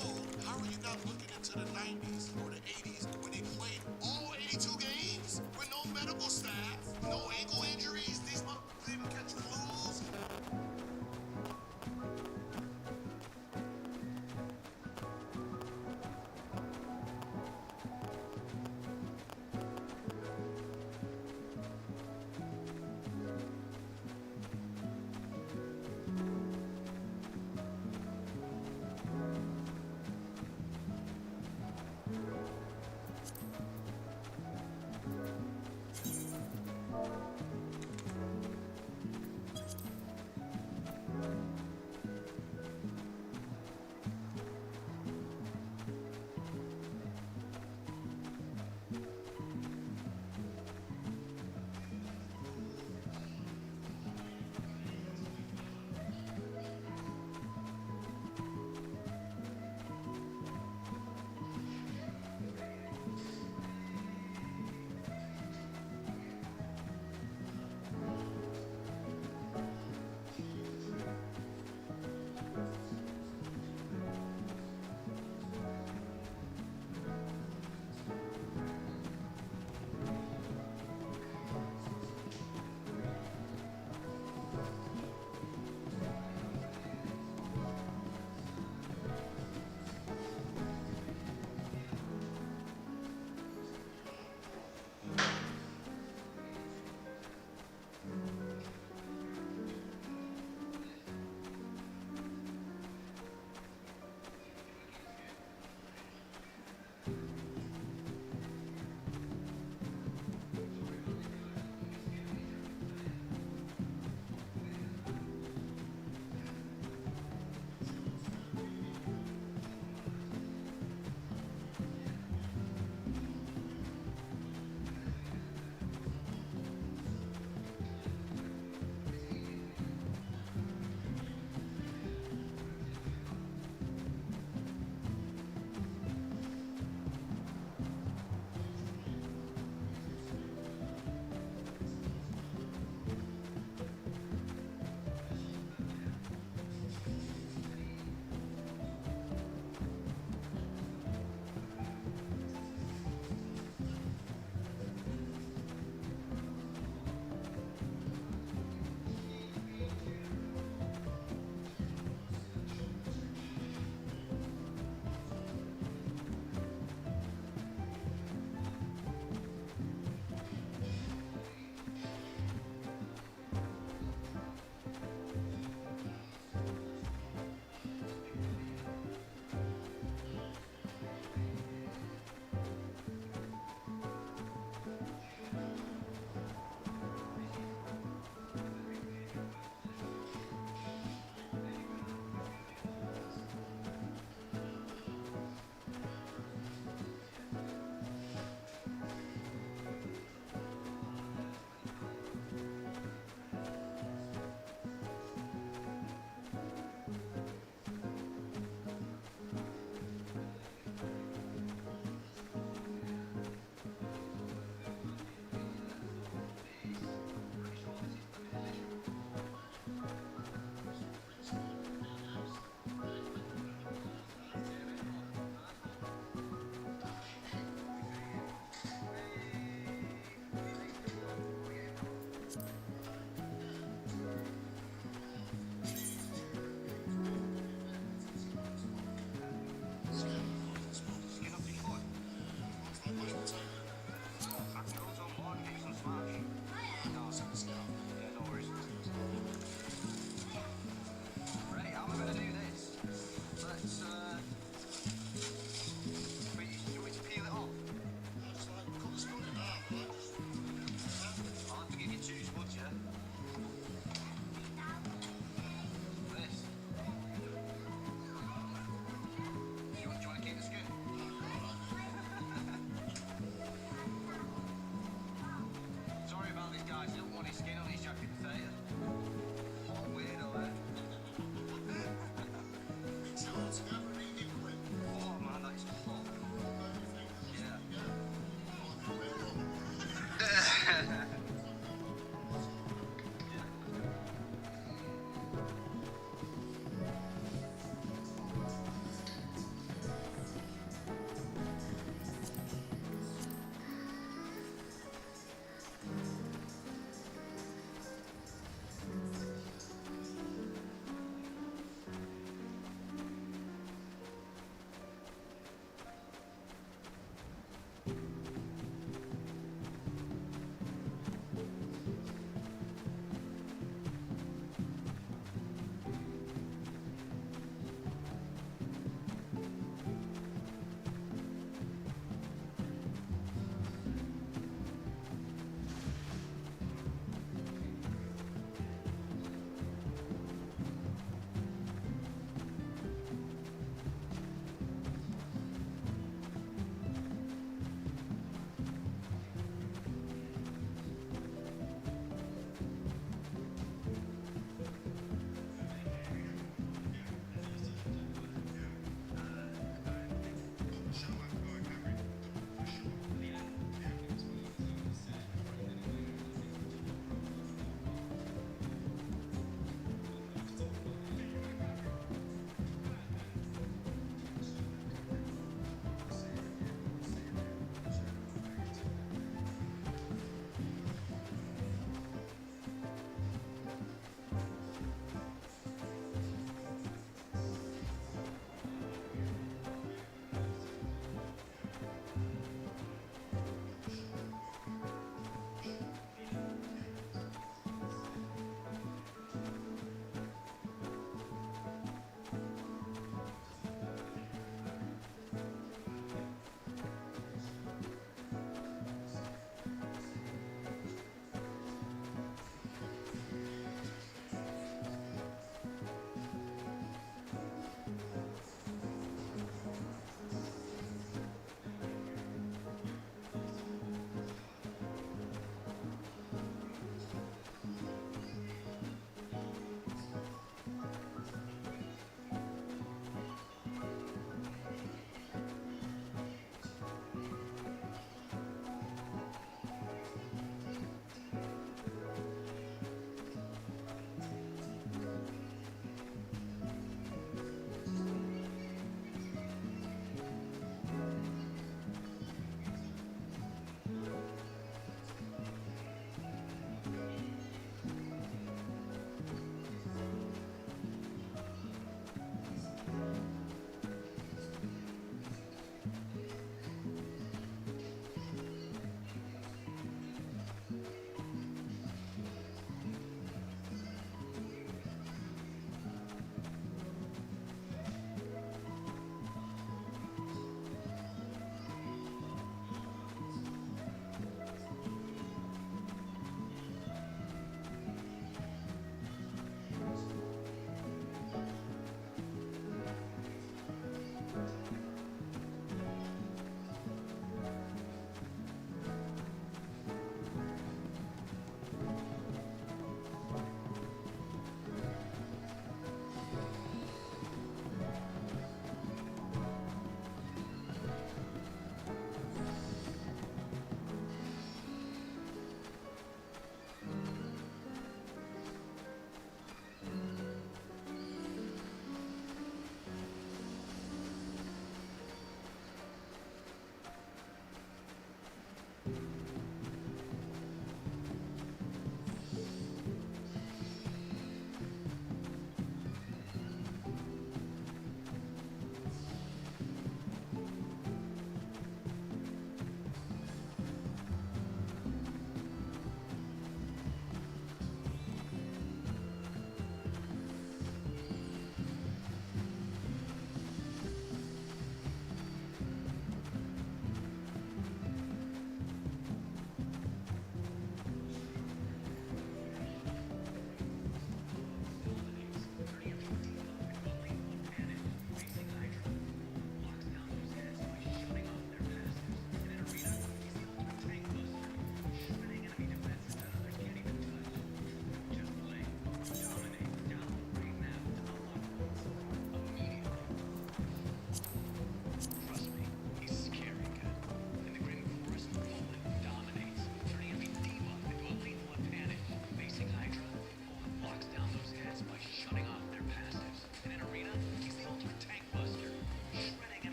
how are you not looking into the 90s or the 80s when they played all 82 games with no medical staff, no ankle injuries? These motherfuckers didn't even catch flus.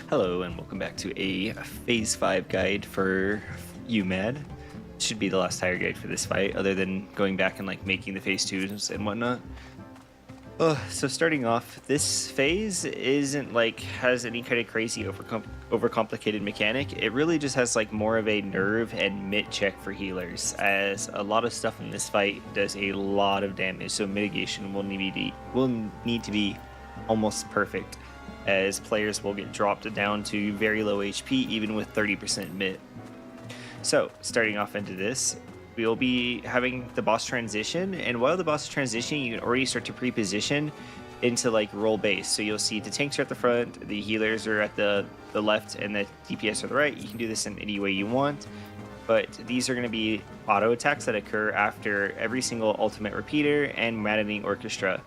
Hello and welcome back to a Phase 5 guide for UMAD. Should be the last tire guide for this fight, other than going back and like making the Phase 2s and whatnot. So starting off, this phase isn't like has any kind of crazy overcomplicated mechanic. It really just has like more of a nerve and mitt check for healers, as a lot of stuff in this fight does a lot of damage, so mitigation will need to be almost perfect, as players will get dropped down to very low HP even with 30% mitt. So starting off into this, we'll be having the boss transition, and while the boss is transitioning, you can already start to pre-position into like roll base. So you'll see the tanks are at the front, the healers are at the left, and the DPS are the right. You can do this in any way you want, but these are going to be auto attacks that occur after every single ultimate repeater and maddening orchestra.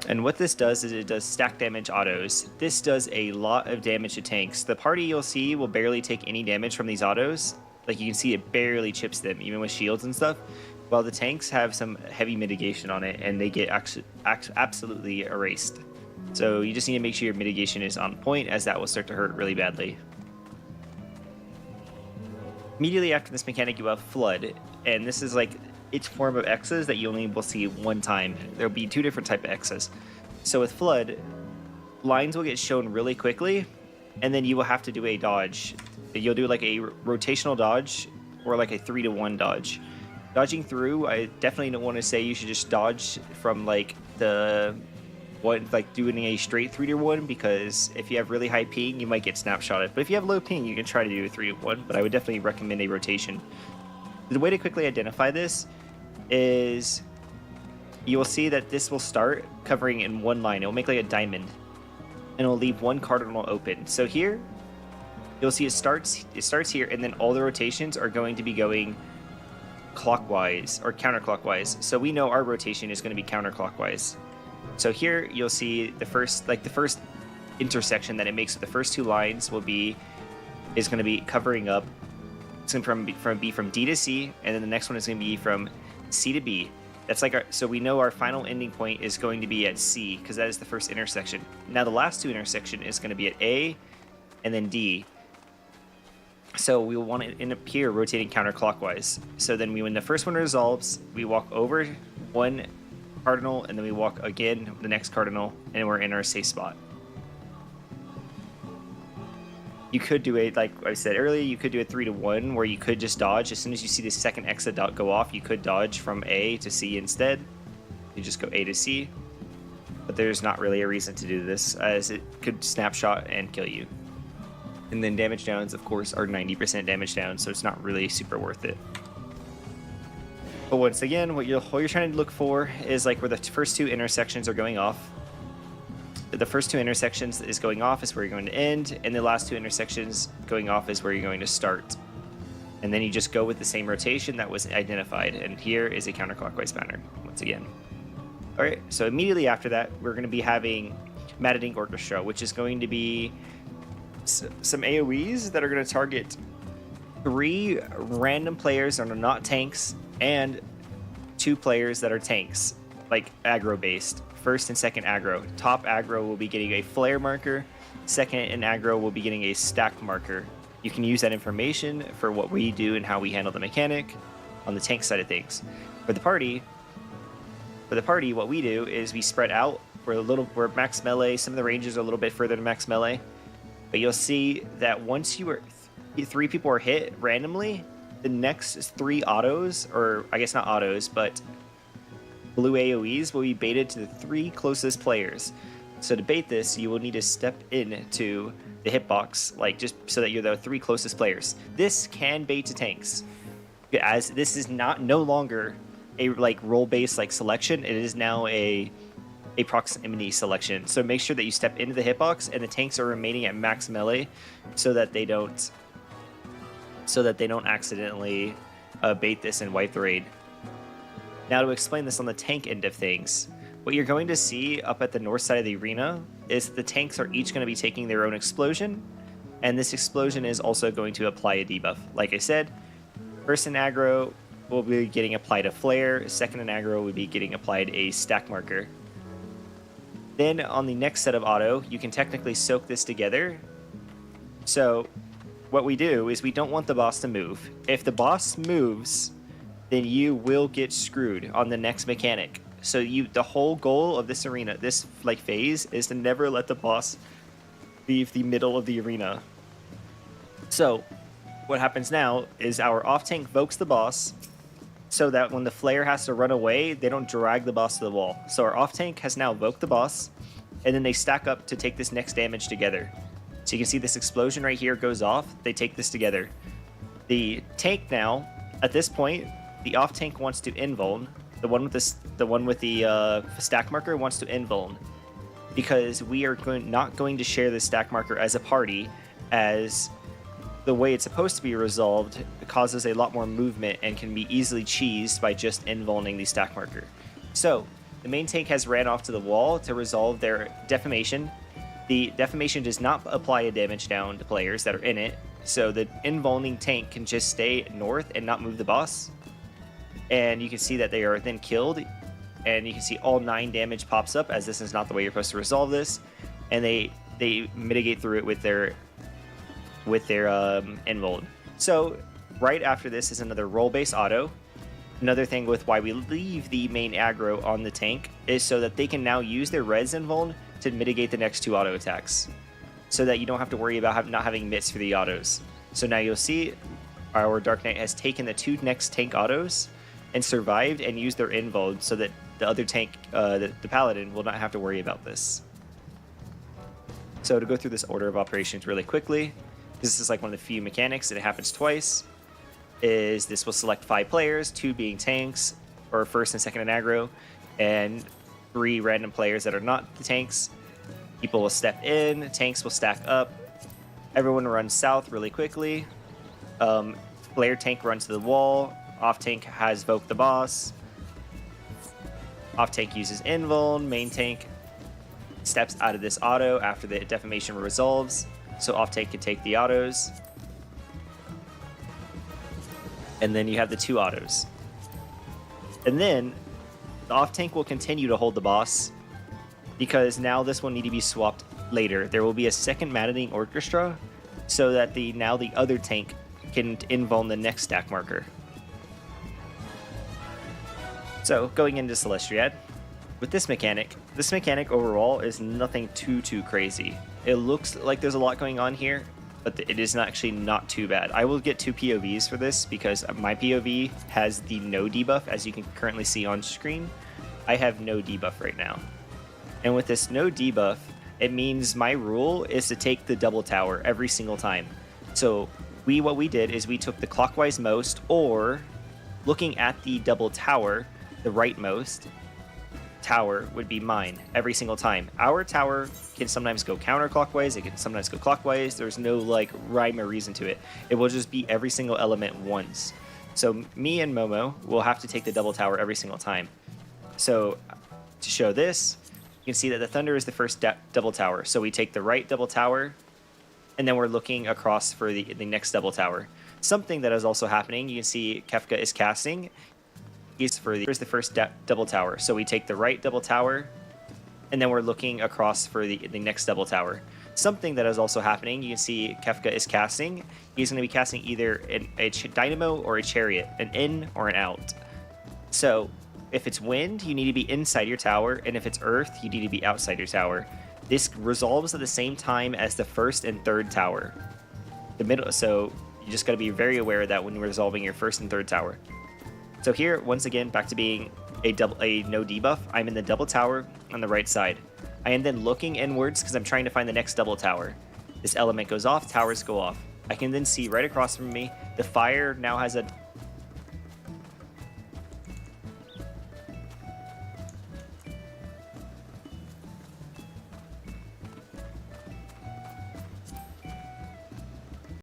And what this does is it does stack damage autos. This does a lot of damage to tanks. The party you'll see will barely take any damage from these autos. Like you can see it barely chips them, even with shields and stuff. While the tanks have some heavy mitigation on it, and they get absolutely erased. So you just need to make sure your mitigation is on point, as that will start to hurt really badly. Immediately after this mechanic, you have Flood, and this is like its form of X's that you only will see one time. There'll be two different type of X's. So with Flood, lines will get shown really quickly, and then you will have to do a dodge. You'll do like a rotational dodge or like a 3-to-1 dodge. Dodging through, I definitely don't want to say you should just dodge from like doing a straight 3-to-1, because if you have really high ping, you might get snapshotted. But if you have low ping, you can try to do a 3-to-1, but I would definitely recommend a rotation. The way to quickly identify this is you will see that this will start covering in one line. It will make like a diamond, and it will leave one cardinal open. So here, you'll see it starts here, and then all the rotations are going to be going clockwise or counterclockwise. So we know our rotation is going to be counterclockwise. So here you'll see the first intersection that it makes with the first two lines is going to be covering up. It's going to be from D to C, and then the next one is going to be from C to B. That's like so we know our final ending point is going to be at C, because that is the first intersection. Now the last two intersection is going to be at A and then D. So we will want to end up here rotating counterclockwise. So then when the first one resolves, we walk over one cardinal, and then we walk again the next cardinal, and we're in our safe spot. You could do like I said earlier, you could do a 3-to-1 where you could just dodge. As soon as you see the second exit go off, you could dodge from A to C instead. You just go A to C. But there's not really a reason to do this, as it could snapshot and kill you. And then damage downs, of course, are 90% damage down, so it's not really super worth it. But once again, what you're trying to look for is like where the first two intersections are going off. The first two intersections is going off is where you're going to end, and the last two intersections going off is where you're going to start. And then you just go with the same rotation that was identified, and here is a counterclockwise pattern, once again. Alright, so immediately after that, we're going to be having Maddening Orchestra, which is going to be some AoEs that are going to target 3 random players that are not tanks, and 2 players that are tanks, like aggro based. First and second aggro. Top aggro will be getting a flare marker. Second and aggro will be getting a stack marker. You can use that information for what we do and how we handle the mechanic on the tank side of things. For the party, what we do is we spread out. We're max melee. Some of the ranges are a little bit further to max melee. But you'll see that once 3 people are hit randomly, the next 3 autos, or I guess not autos, but blue AoEs will be baited to the 3 closest players. So to bait this, you will need to step into the hitbox, like just so that you're the 3 closest players. This can bait to tanks, as this is no longer a like role-based like selection. It is now a proximity selection. So make sure that you step into the hitbox and the tanks are remaining at max melee, so that they don't accidentally bait this and wipe the raid. Now to explain this on the tank end of things, what you're going to see up at the north side of the arena is the tanks are each going to be taking their own explosion, and this explosion is also going to apply a debuff. Like I said, first in aggro will be getting applied a flare, second in aggro will be getting applied a stack marker. Then on the next set of auto, you can technically soak this together. So what we do is we don't want the boss to move. If the boss moves, then you will get screwed on the next mechanic. So the whole goal of this arena, this like phase, is to never let the boss leave the middle of the arena. So what happens now is our off tank vokes the boss so that when the flare has to run away, they don't drag the boss to the wall. So our off tank has now voked the boss, and then they stack up to take this next damage together. So you can see this explosion right here goes off. They take this together. The tank now, at this point, the off tank wants to invuln. The one with the stack marker wants to invuln, because we are not going to share the stack marker as a party, as the way it's supposed to be resolved causes a lot more movement and can be easily cheesed by just invulning the stack marker. So the main tank has ran off to the wall to resolve their defamation. The defamation does not apply a damage down to players that are in it, so the invulning tank can just stay north and not move the boss. And you can see that they are then killed, and you can see all 9 damage pops up, as this is not the way you're supposed to resolve this, and they mitigate through it with their invuln. So right after this is another roll-based auto. Another thing with why we leave the main aggro on the tank is so that they can now use their res invuln to mitigate the next 2 auto attacks, so that you don't have to worry about not having mitts for the autos. So now you'll see our Dark Knight has taken the 2 next tank autos and survived and used their invuln, so that the other tank, the Paladin, will not have to worry about this. So to go through this order of operations really quickly, this is like one of the few mechanics, and it happens twice, is this will select 5 players, 2 being tanks, or first and second in aggro, and 3 random players that are not the tanks. People will step in, tanks will stack up, everyone runs south really quickly, player tank runs to the wall, off tank has voked the boss, off tank uses invuln, main tank steps out of this auto after the defamation resolves, so off tank can take the autos. And then you have the 2 autos. And then the off tank will continue to hold the boss, because now this will need to be swapped later. There will be a second maddening orchestra, so that the other tank can invuln the next stack marker. So going into Celestiad, with this mechanic overall is nothing too crazy. It looks like there's a lot going on here, but it is actually not too bad. I will get 2 POVs for this, because my POV has the no debuff, as you can currently see on screen. I have no debuff right now. And with this no debuff, it means my rule is to take the double tower every single time. So what we did is we took the clockwise most, or looking at the double tower, the rightmost tower would be mine every single time. Our tower can sometimes go counterclockwise, it can sometimes go clockwise. There's no like rhyme or reason to it. It will just be every single element once. So me and Momo will have to take the double tower every single time. So to show this, you can see that the thunder is the first double tower. So we take the right double tower, and then we're looking across for the next double tower. Something that is also happening, you can see Kefka is casting. Here's the first double tower. So we take the right double tower, and then we're looking across for the next double tower. Something that is also happening, you can see Kefka is casting. He's going to be casting either a dynamo or a chariot, an in or an out. So if it's wind, you need to be inside your tower, and if it's earth, you need to be outside your tower. This resolves at the same time as the first and third tower. So you just got to be very aware of that when you're resolving your first and third tower. So here, once again, back to being a no debuff, I'm in the double tower on the right side. I am then looking inwards because I'm trying to find the next double tower. This element goes off, towers go off. I can then see right across from me, the fire now has a